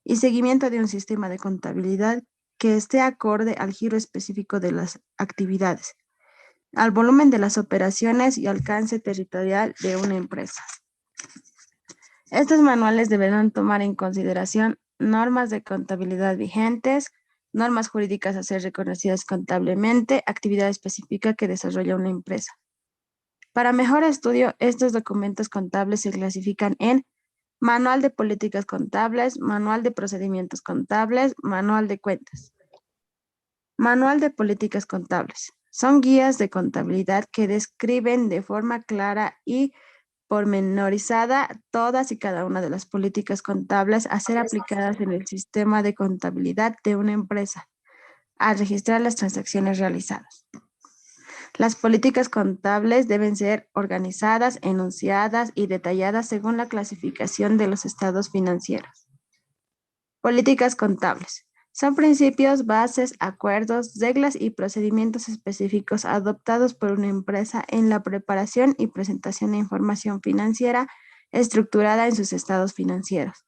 y seguimiento de un sistema de contabilidad que esté acorde al giro específico de las actividades, al volumen de las operaciones y alcance territorial de una empresa. Estos manuales deberán tomar en consideración normas de contabilidad vigentes, normas jurídicas a ser reconocidas contablemente, actividad específica que desarrolla una empresa. Para mejor estudio, estos documentos contables se clasifican en Manual de Políticas Contables, Manual de Procedimientos Contables, Manual de Cuentas. Manual de Políticas Contables. Son guías de contabilidad que describen de forma clara y pormenorizada todas y cada una de las políticas contables a ser aplicadas en el sistema de contabilidad de una empresa al registrar las transacciones realizadas. Las políticas contables deben ser organizadas, enunciadas y detalladas según la clasificación de los estados financieros. Políticas contables. Son principios, bases, acuerdos, reglas y procedimientos específicos adoptados por una empresa en la preparación y presentación de información financiera estructurada en sus estados financieros.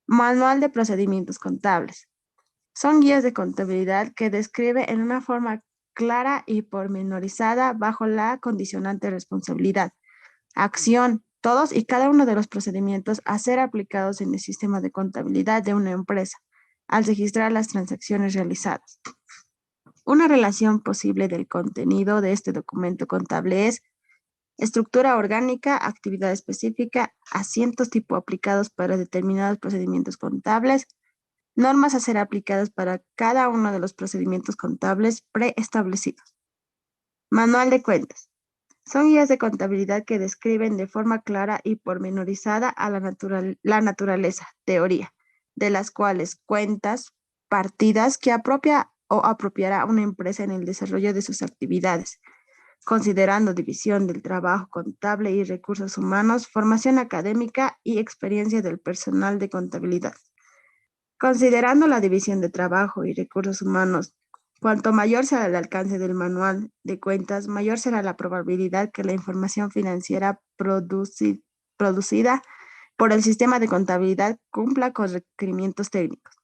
Manual de procedimientos contables. Son guías de contabilidad que describe en una forma clara y pormenorizada bajo la condicionante responsabilidad, acción, todos y cada uno de los procedimientos a ser aplicados en el sistema de contabilidad de una empresa al registrar las transacciones realizadas. Una relación posible del contenido de este documento contable es estructura orgánica, actividad específica, asientos tipo aplicados para determinados procedimientos contables, normas a ser aplicadas para cada uno de los procedimientos contables preestablecidos. Manual de cuentas. Son guías de contabilidad que describen de forma clara y pormenorizada a la naturaleza, teoría, de las cuales cuentas, partidas que apropia o apropiará una empresa en el desarrollo de sus actividades, considerando división del trabajo contable y recursos humanos, formación académica y experiencia del personal de contabilidad. Considerando la división de trabajo y recursos humanos, cuanto mayor sea el alcance del manual de cuentas, mayor será la probabilidad que la información financiera producida por el sistema de contabilidad cumpla con requerimientos técnicos.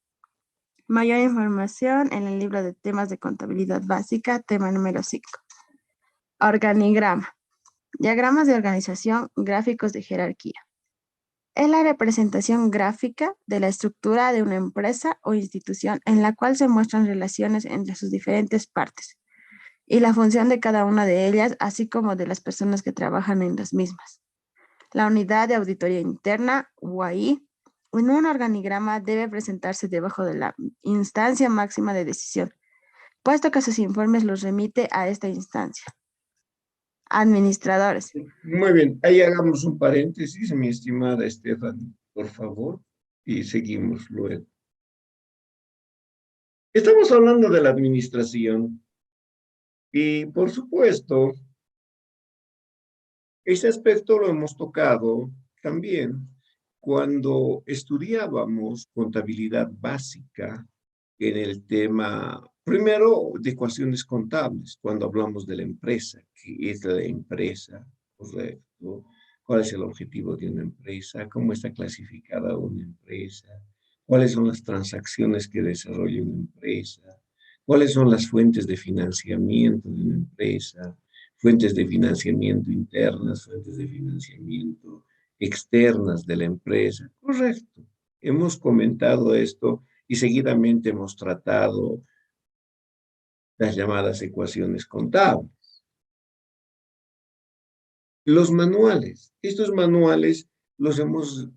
Mayor información en el libro de temas de contabilidad básica, tema número 5. Organigrama. Diagramas de organización, gráficos de jerarquía. Es la representación gráfica de la estructura de una empresa o institución en la cual se muestran relaciones entre sus diferentes partes y la función de cada una de ellas, así como de las personas que trabajan en las mismas. La unidad de auditoría interna, UAI, en un organigrama debe presentarse debajo de la instancia máxima de decisión, puesto que sus informes los remite a esta instancia. Administradores. Muy bien, ahí hagamos un paréntesis, mi estimada Stephanie, por favor, y seguimos luego. Estamos hablando de la administración y, por supuesto, este aspecto lo hemos tocado también cuando estudiábamos contabilidad básica en el tema, primero, de ecuaciones contables, cuando hablamos de la empresa, qué es la empresa, correcto, cuál es el objetivo de una empresa, cómo está clasificada una empresa, cuáles son las transacciones que desarrolla una empresa, cuáles son las fuentes de financiamiento de una empresa, fuentes de financiamiento internas, fuentes de financiamiento externas de la empresa. Correcto. Hemos comentado esto y seguidamente hemos tratado las llamadas ecuaciones contables. Los manuales. Estos manuales los hemos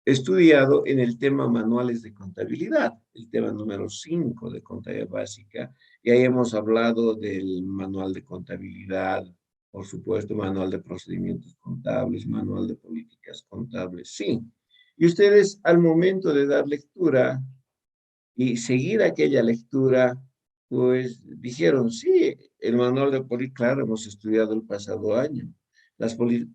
estudiado en el tema manuales de contabilidad, el tema número 5 de contabilidad básica, y ahí hemos hablado del manual de contabilidad, por supuesto, manual de procedimientos contables, manual de políticas contables, sí. Y ustedes al momento de dar lectura y seguir aquella lectura, pues dijeron, sí, el manual de políticas, claro, hemos estudiado el pasado año.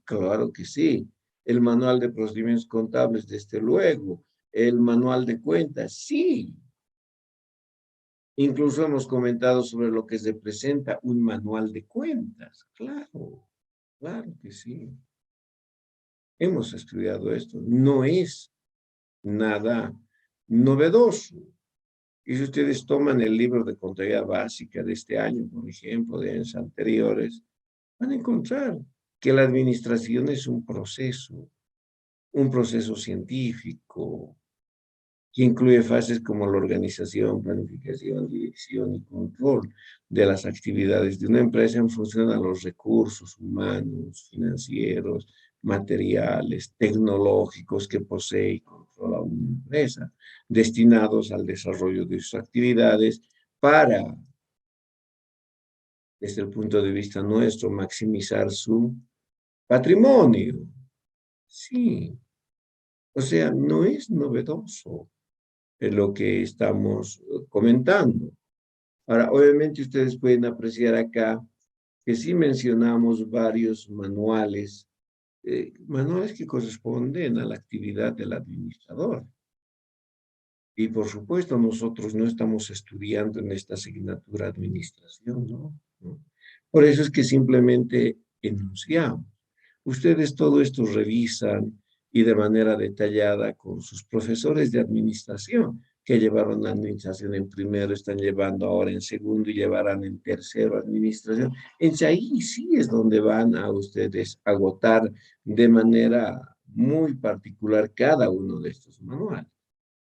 Claro que sí. El manual de procedimientos contables, desde luego. El manual de cuentas, sí. Incluso hemos comentado sobre lo que se presenta un manual de cuentas. Claro, claro que sí. Hemos estudiado esto. No es nada novedoso. Y si ustedes toman el libro de contabilidad básica de este año, por ejemplo, de años anteriores, van a encontrar que la administración es un proceso científico, que incluye fases como la organización, planificación, dirección y control de las actividades de una empresa en función a los recursos humanos, financieros, materiales, tecnológicos que posee y controla una empresa, destinados al desarrollo de sus actividades para, desde el punto de vista nuestro, maximizar su patrimonio. Sí, o sea, no es novedoso lo que estamos comentando. Ahora, obviamente ustedes pueden apreciar acá que sí mencionamos varios manuales, manuales que corresponden a la actividad del administrador. Y por supuesto, nosotros no estamos estudiando en esta asignatura administración, ¿no? ¿No? Por eso es que simplemente enunciamos. Ustedes todo esto revisan y de manera detallada con sus profesores de administración, que llevaron la administración en primero, están llevando ahora en segundo y llevarán en tercero administración. Ahí sí es donde van a ustedes agotar de manera muy particular cada uno de estos manuales.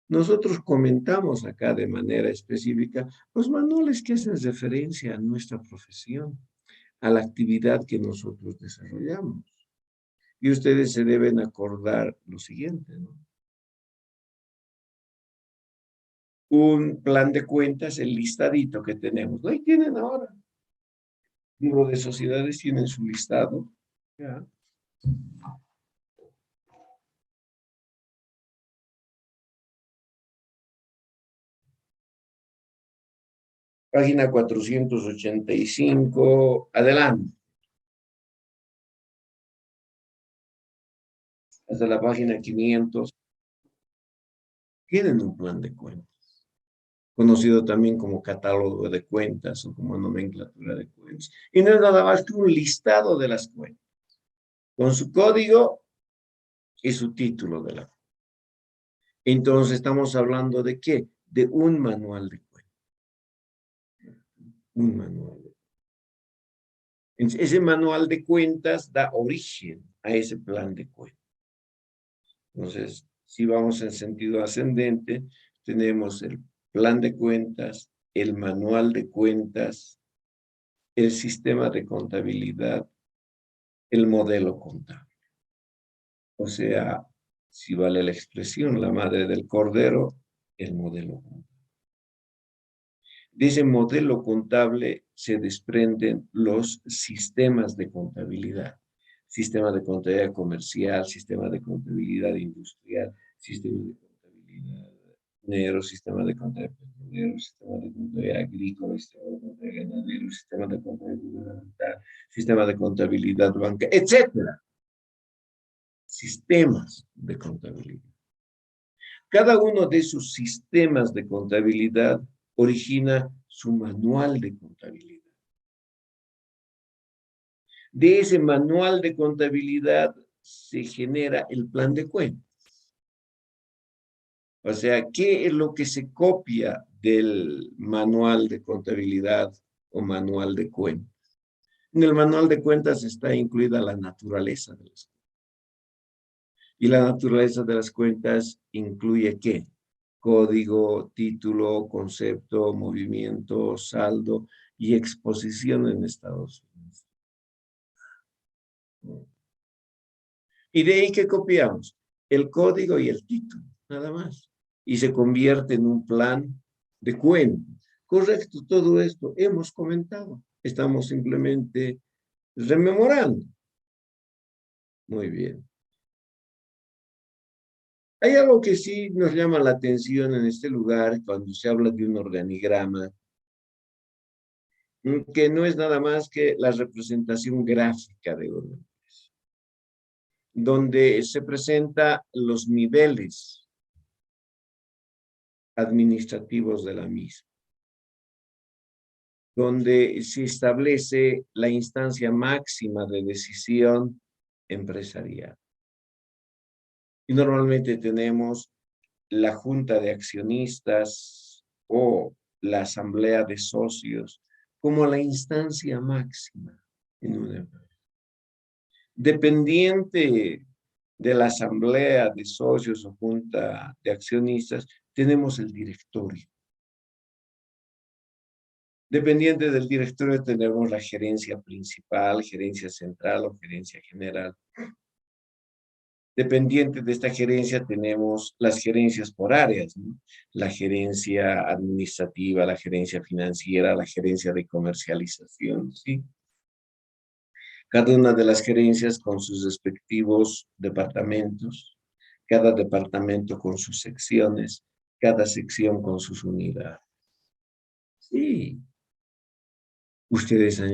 Nosotros comentamos acá de manera específica los manuales que hacen referencia a nuestra profesión, a la actividad que nosotros desarrollamos. Y ustedes se deben acordar lo siguiente, ¿no? Un plan de cuentas, el listadito que tenemos. Ahí tienen ahora. Libro de sociedades tienen su listado. ¿Ya? Página 485, adelante. Hasta la página 500. Tienen un plan de cuentas, conocido también como catálogo de cuentas o como nomenclatura de cuentas. Y no es nada más que un listado de las cuentas, con su código y su título de la cuenta. Entonces estamos hablando de ¿qué? De un manual de cuentas. Un manual de cuentas. Ese manual de cuentas da origen a ese plan de cuentas. Entonces, si vamos en sentido ascendente, tenemos el plan de cuentas, el manual de cuentas, el sistema de contabilidad, el modelo contable. O sea, si vale la expresión, la madre del cordero, el modelo contable. De ese modelo contable se desprenden los sistemas de contabilidad. Sistema de contabilidad comercial, sistema de contabilidad industrial, sistema de contabilidad minero, sistema de contabilidad petrolero, sistema de contabilidad agrícola, sistema de contabilidad ganadero, sistema de contabilidad ambiental, sistema de contabilidad bancaria, etcétera. Sistemas de contabilidad. Cada uno de esos sistemas de contabilidad origina su manual de contabilidad. De ese manual de contabilidad se genera el plan de cuentas. O sea, ¿qué es lo que se copia del manual de contabilidad o manual de cuentas? En el manual de cuentas está incluida la naturaleza de las cuentas. Y la naturaleza de las cuentas incluye ¿qué? Código, título, concepto, movimiento, saldo y exposición en Estados Unidos. Y de ahí que copiamos el código y el título, nada más. Y se convierte en un plan de cuentas. Correcto, todo esto hemos comentado. Estamos simplemente rememorando. Muy bien. Hay algo que sí nos llama la atención en este lugar cuando se habla de un organigrama, que no es nada más que la representación gráfica de una empresa. donde se presentan los niveles administrativos de la misma, donde se establece la instancia máxima de decisión empresarial. Y normalmente tenemos la junta de accionistas o la asamblea de socios como la instancia máxima en una empresa. Dependiente de la asamblea de socios o junta de accionistas, tenemos el directorio. Dependiente del directorio tenemos la gerencia principal, gerencia central o gerencia general. Dependiente de esta gerencia tenemos las gerencias por áreas, ¿no? La gerencia administrativa, la gerencia financiera, la gerencia de comercialización, ¿sí? Cada una de las gerencias con sus respectivos departamentos, cada departamento con sus secciones, cada sección con sus unidades. Sí, ustedes han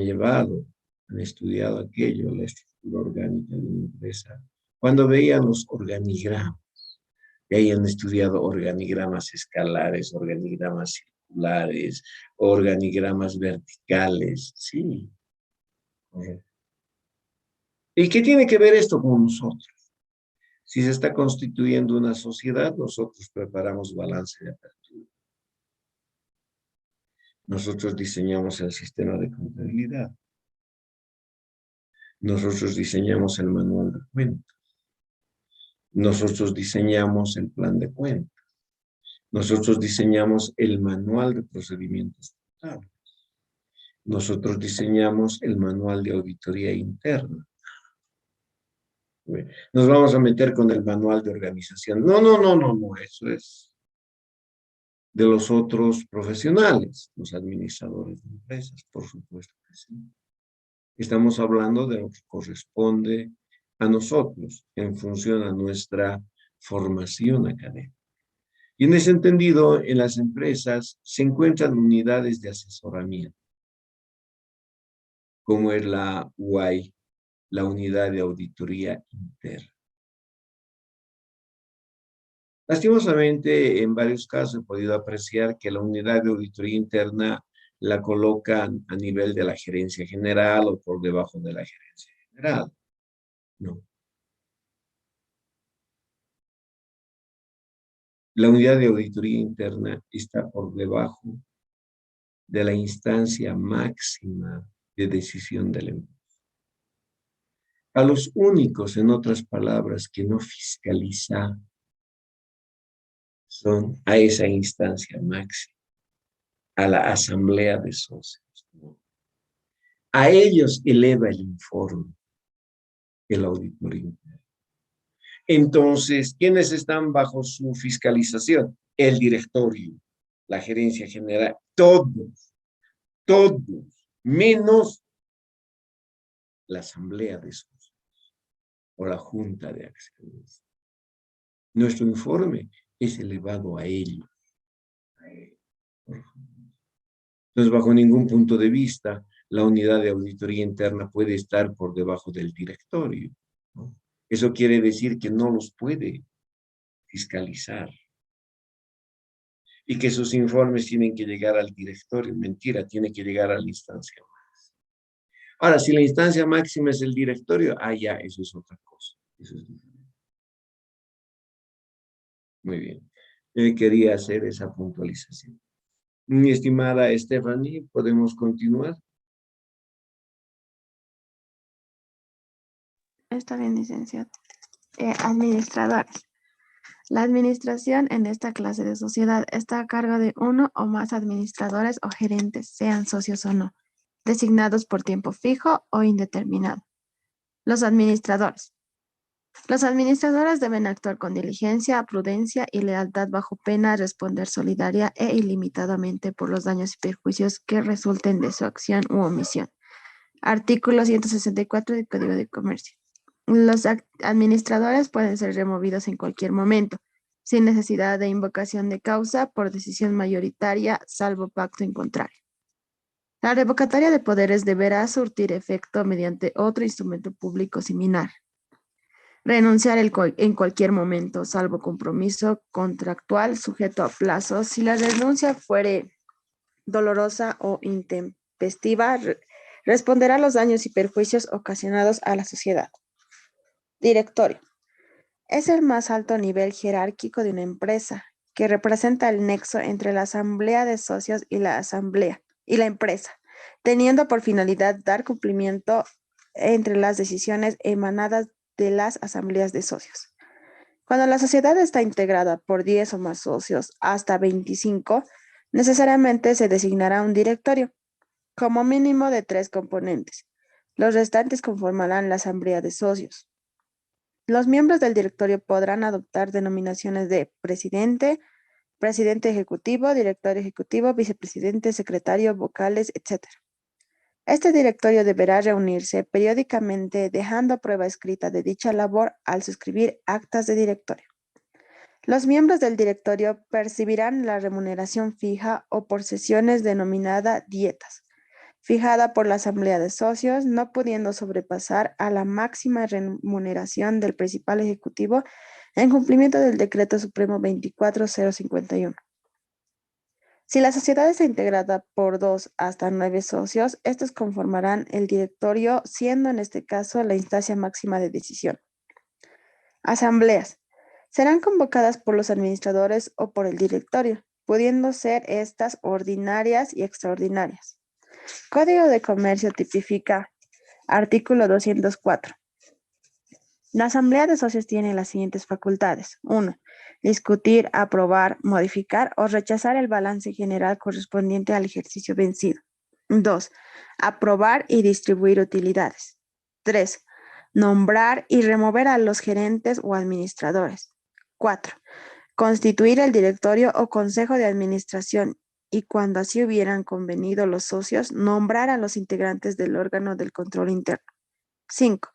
estudiado aquello, la estructura orgánica de una empresa. Cuando veían los organigramas, y hayan estudiado organigramas escalares, organigramas circulares, organigramas verticales, sí. Correcto. ¿Y qué tiene que ver esto con nosotros? Si se está constituyendo una sociedad, nosotros preparamos balance de apertura. Nosotros diseñamos el sistema de contabilidad. Nosotros diseñamos el manual de cuentas. Nosotros diseñamos el plan de cuentas. Nosotros diseñamos el manual de procedimientos contables. Nosotros diseñamos el manual de auditoría interna. Nos vamos a meter con el manual de organización. No, eso es de los otros profesionales, los administradores de empresas, por supuesto que sí. Estamos hablando de lo que corresponde a nosotros en función a nuestra formación académica. Y en ese entendido, en las empresas se encuentran unidades de asesoramiento, como es la UAI, la unidad de auditoría interna. Lastimosamente, en varios casos he podido apreciar que la unidad de auditoría interna la colocan a nivel de la gerencia general o por debajo de la gerencia general. No. La unidad de auditoría interna está por debajo de la instancia máxima de decisión de la empresa. A los únicos, en otras palabras, que no fiscaliza son a esa instancia máxima, a la asamblea de socios. A ellos eleva el informe el auditor interno. Entonces, ¿quiénes están bajo su fiscalización? El directorio, la gerencia general, todos, menos la asamblea de socios o la junta de acciones. Nuestro informe es elevado a ellos. Entonces, bajo ningún punto de vista, la unidad de auditoría interna puede estar por debajo del directorio, ¿no? Eso quiere decir que no los puede fiscalizar y que sus informes tienen que llegar al directorio. Mentira, tiene que llegar a la instancia máxima. Ahora, si la instancia máxima es el directorio, ya, eso es otra cosa. Eso es diferente. Muy bien. Quería hacer esa puntualización. Mi estimada Stephanie, ¿podemos continuar? Está bien, licenciado. Administradores. La administración en esta clase de sociedad está a cargo de uno o más administradores o gerentes, sean socios o no, designados por tiempo fijo o indeterminado. Los administradores. Los administradores deben actuar con diligencia, prudencia y lealtad bajo pena de responder solidaria e ilimitadamente por los daños y perjuicios que resulten de su acción u omisión. Artículo 164 del Código de Comercio. Los administradores pueden ser removidos en cualquier momento, sin necesidad de invocación de causa por decisión mayoritaria, salvo pacto en contrario. La revocatoria de poderes deberá surtir efecto mediante otro instrumento público similar. Renunciar en cualquier momento, salvo compromiso contractual sujeto a plazo. Si la renuncia fuere dolorosa o intempestiva, responderá a los daños y perjuicios ocasionados a la sociedad. Directorio. Es el más alto nivel jerárquico de una empresa, que representa el nexo entre la asamblea de socios y la empresa, teniendo por finalidad dar cumplimiento entre las decisiones emanadas de las asambleas de socios. Cuando la sociedad está integrada por 10 o más socios, hasta 25, necesariamente se designará un directorio, como mínimo de 3 componentes. Los restantes conformarán la asamblea de socios. Los miembros del directorio podrán adoptar denominaciones de presidente, presidente ejecutivo, director ejecutivo, vicepresidente, secretario, vocales, etc. Este directorio deberá reunirse periódicamente dejando prueba escrita de dicha labor al suscribir actas de directorio. Los miembros del directorio percibirán la remuneración fija o por sesiones denominada dietas, fijada por la asamblea de socios, no pudiendo sobrepasar a la máxima remuneración del principal ejecutivo en cumplimiento del Decreto Supremo 24051. Si la sociedad está integrada por 2 hasta 9 socios, estos conformarán el directorio, siendo en este caso la instancia máxima de decisión. Asambleas. Serán convocadas por los administradores o por el directorio, pudiendo ser estas ordinarias y extraordinarias. Código de Comercio tipifica artículo 204. La asamblea de socios tiene las siguientes facultades. 1. Discutir, aprobar, modificar o rechazar el balance general correspondiente al ejercicio vencido. 2. Aprobar y distribuir utilidades. 3. Nombrar y remover a los gerentes o administradores. 4. Constituir el directorio o consejo de administración y, cuando así hubieran convenido los socios, nombrar a los integrantes del órgano del control interno. 5.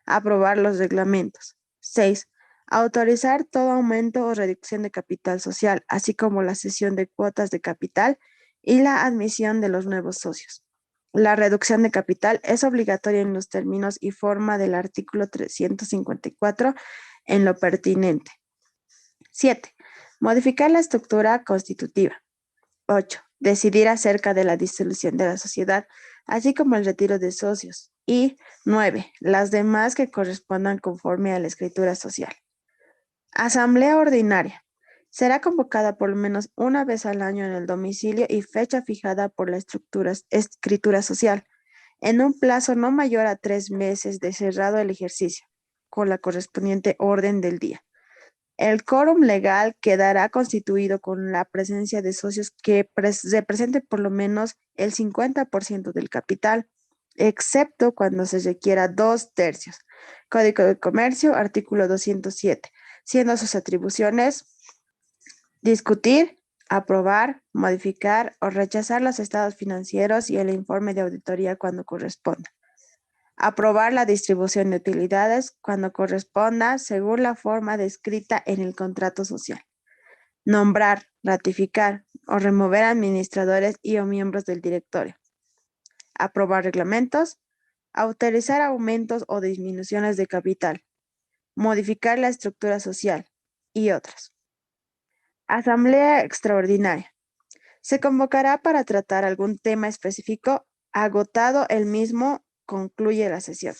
Aprobar los reglamentos. 6. Autorizar todo aumento o reducción de capital social, así como la cesión de cuotas de capital y la admisión de los nuevos socios. La reducción de capital es obligatoria en los términos y forma del artículo 354 en lo pertinente. 7. Modificar la estructura constitutiva. 8. Decidir acerca de la disolución de la sociedad, así como el retiro de socios. Y 9. Las demás que correspondan conforme a la escritura social. Asamblea ordinaria. Será convocada por lo menos una vez al año en el domicilio y fecha fijada por la escritura social, en un plazo no mayor a 3 meses de cerrado el ejercicio, con la correspondiente orden del día. El quórum legal quedará constituido con la presencia de socios que representen por lo menos el 50% del capital, excepto cuando se requiera 2/3. Código de Comercio, artículo 207, siendo sus atribuciones discutir, aprobar, modificar o rechazar los estados financieros y el informe de auditoría cuando corresponda. Aprobar la distribución de utilidades cuando corresponda según la forma descrita en el contrato social. Nombrar, ratificar o remover administradores y o miembros del directorio. Aprobar reglamentos. Autorizar aumentos o disminuciones de capital. Modificar la estructura social y otras. Asamblea extraordinaria. Se convocará para tratar algún tema específico. Agotado el mismo, concluye la sesión.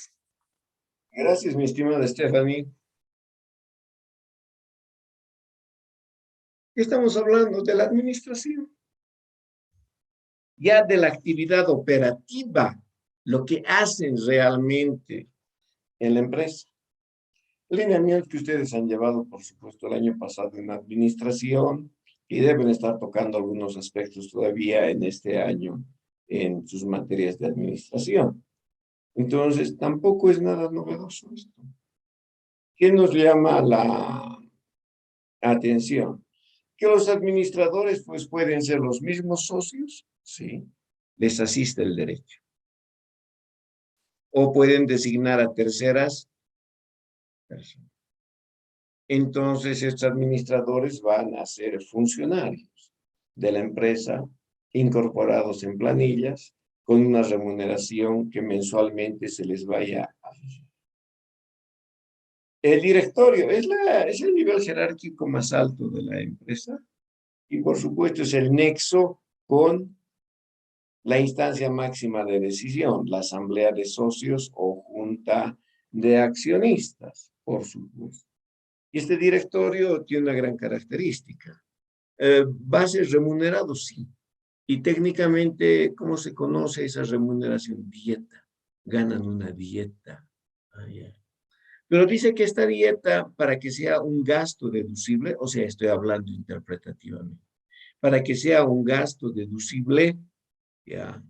Gracias, mi estimada Stephanie. Estamos hablando de la administración. Ya de la actividad operativa, lo que hacen realmente en la empresa. Lineamientos que ustedes han llevado, por supuesto, el año pasado en administración y deben estar tocando algunos aspectos todavía en este año en sus materias de administración. Entonces, tampoco es nada novedoso esto. ¿Qué nos llama la atención? Que los administradores pues pueden ser los mismos socios, ¿sí? Les asiste el derecho. O pueden designar a terceras personas. Entonces, estos administradores van a ser funcionarios de la empresa, incorporados en planillas, con una remuneración que mensualmente se les vaya a El directorio es el nivel jerárquico más alto de la empresa y por supuesto es el nexo con la instancia máxima de decisión, la asamblea de socios o junta de accionistas, por supuesto. Y este directorio tiene una gran característica. ¿Va a ser remunerado? Sí. Y técnicamente, ¿cómo se conoce esa remuneración? Dieta. Ganan una dieta. Ah, ya. Pero dice que esta dieta, para que sea un gasto deducible, o sea, estoy hablando interpretativamente, para que sea un gasto deducible, ya,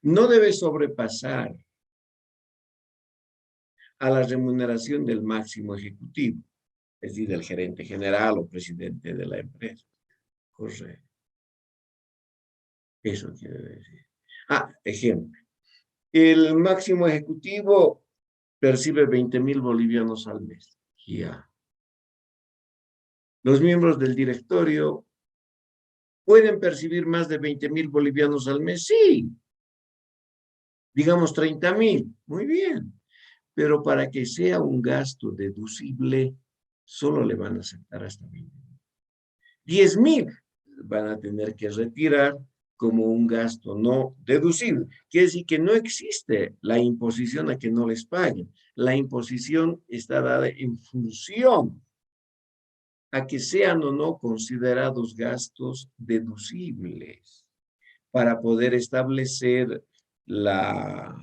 no debe sobrepasar a la remuneración del máximo ejecutivo, es decir, del gerente general o presidente de la empresa. Correcto. Eso quiere decir. Ah, ejemplo. El máximo ejecutivo percibe 20,000 bolivianos al mes. Ya. Los miembros del directorio pueden percibir más de 20,000 bolivianos al mes. Sí. Digamos 30,000. Muy bien. Pero para que sea un gasto deducible, solo le van a aceptar hasta 20,000. 10,000 van a tener que retirar como un gasto no deducible. Quiere decir que no existe la imposición a que no les paguen. La imposición está dada en función a que sean o no considerados gastos deducibles para poder establecer la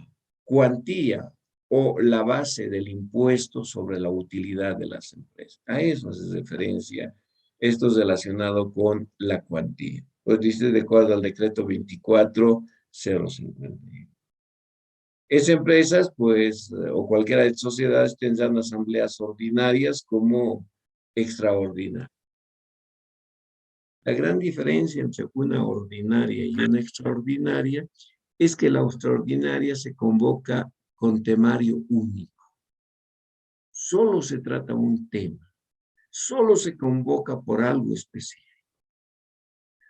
cuantía o la base del impuesto sobre la utilidad de las empresas. A eso hace referencia esto es relacionado con la cuantía. Pues dice de acuerdo al decreto 24.051. Esas empresas, pues, o cualquiera de sociedades tendrán asambleas ordinarias como extraordinarias. La gran diferencia entre una ordinaria y una extraordinaria es que la extraordinaria se convoca con temario único. Solo se trata un tema. Solo se convoca por algo específico.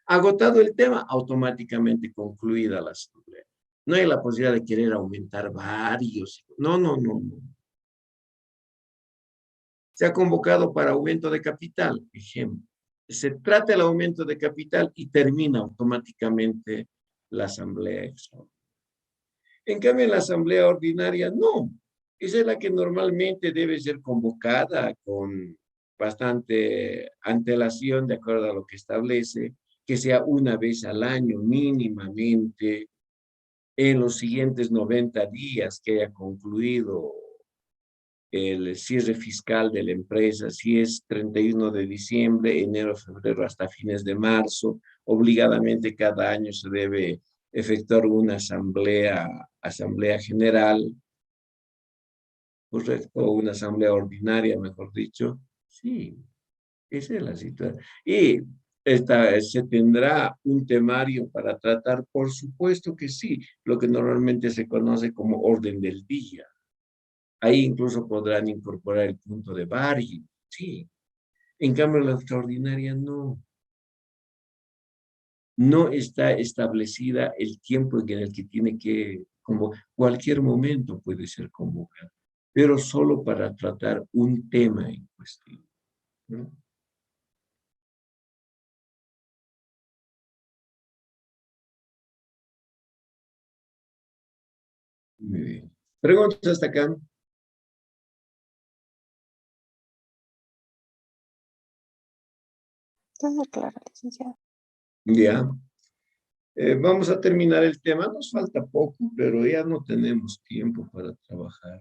Agotado el tema, automáticamente concluida la asamblea. No hay la posibilidad de querer aumentar varios. No, no, no, no. Se ha convocado para aumento de capital, ejemplo. Se trata el aumento de capital y termina automáticamente la asamblea extraordinaria. En cambio, en la asamblea ordinaria, no. Esa es la que normalmente debe ser convocada con bastante antelación, de acuerdo a lo que establece, que sea una vez al año mínimamente, en los siguientes 90 días que haya concluido el cierre fiscal de la empresa, si es 31 de diciembre, enero, febrero, hasta fines de marzo, obligadamente cada año se debe efectuar una asamblea general, correcto, o una asamblea ordinaria, mejor dicho. Sí, esa es la situación. Y se tendrá un temario para tratar, por supuesto que sí, lo que normalmente se conoce como orden del día. Ahí incluso podrán incorporar el punto de Bari, sí. En cambio, la extraordinaria no. No está establecida el tiempo en el que tiene que, como cualquier momento puede ser convocado, pero solo para tratar un tema en cuestión, ¿no? Muy bien. Preguntas hasta acá. Todo claro, licenciado. Ya. Vamos a terminar el tema. Nos falta poco, pero ya no tenemos tiempo para trabajar.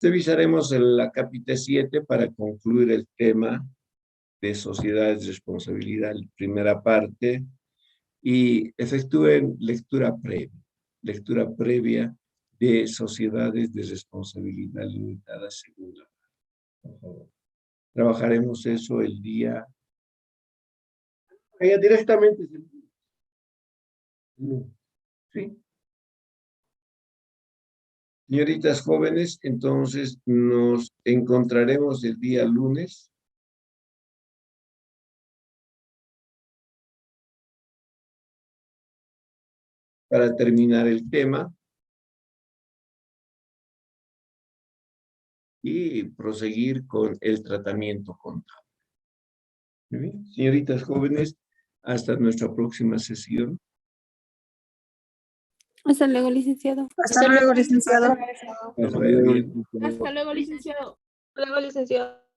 Revisaremos la capítulo 7 para concluir el tema de sociedades de responsabilidad, primera parte, y efectúen lectura previa de sociedades de responsabilidad limitada, segunda parte, por favor. Trabajaremos eso el día, directamente, sí. Señoritas jóvenes, entonces nos encontraremos el día lunes para terminar el tema y proseguir con el tratamiento contable. Muy bien. Señoritas jóvenes, hasta nuestra próxima sesión. Hasta luego, licenciado. Hasta luego, licenciado. Que les vaya bien. Hasta luego, licenciado. Luego, licenciado.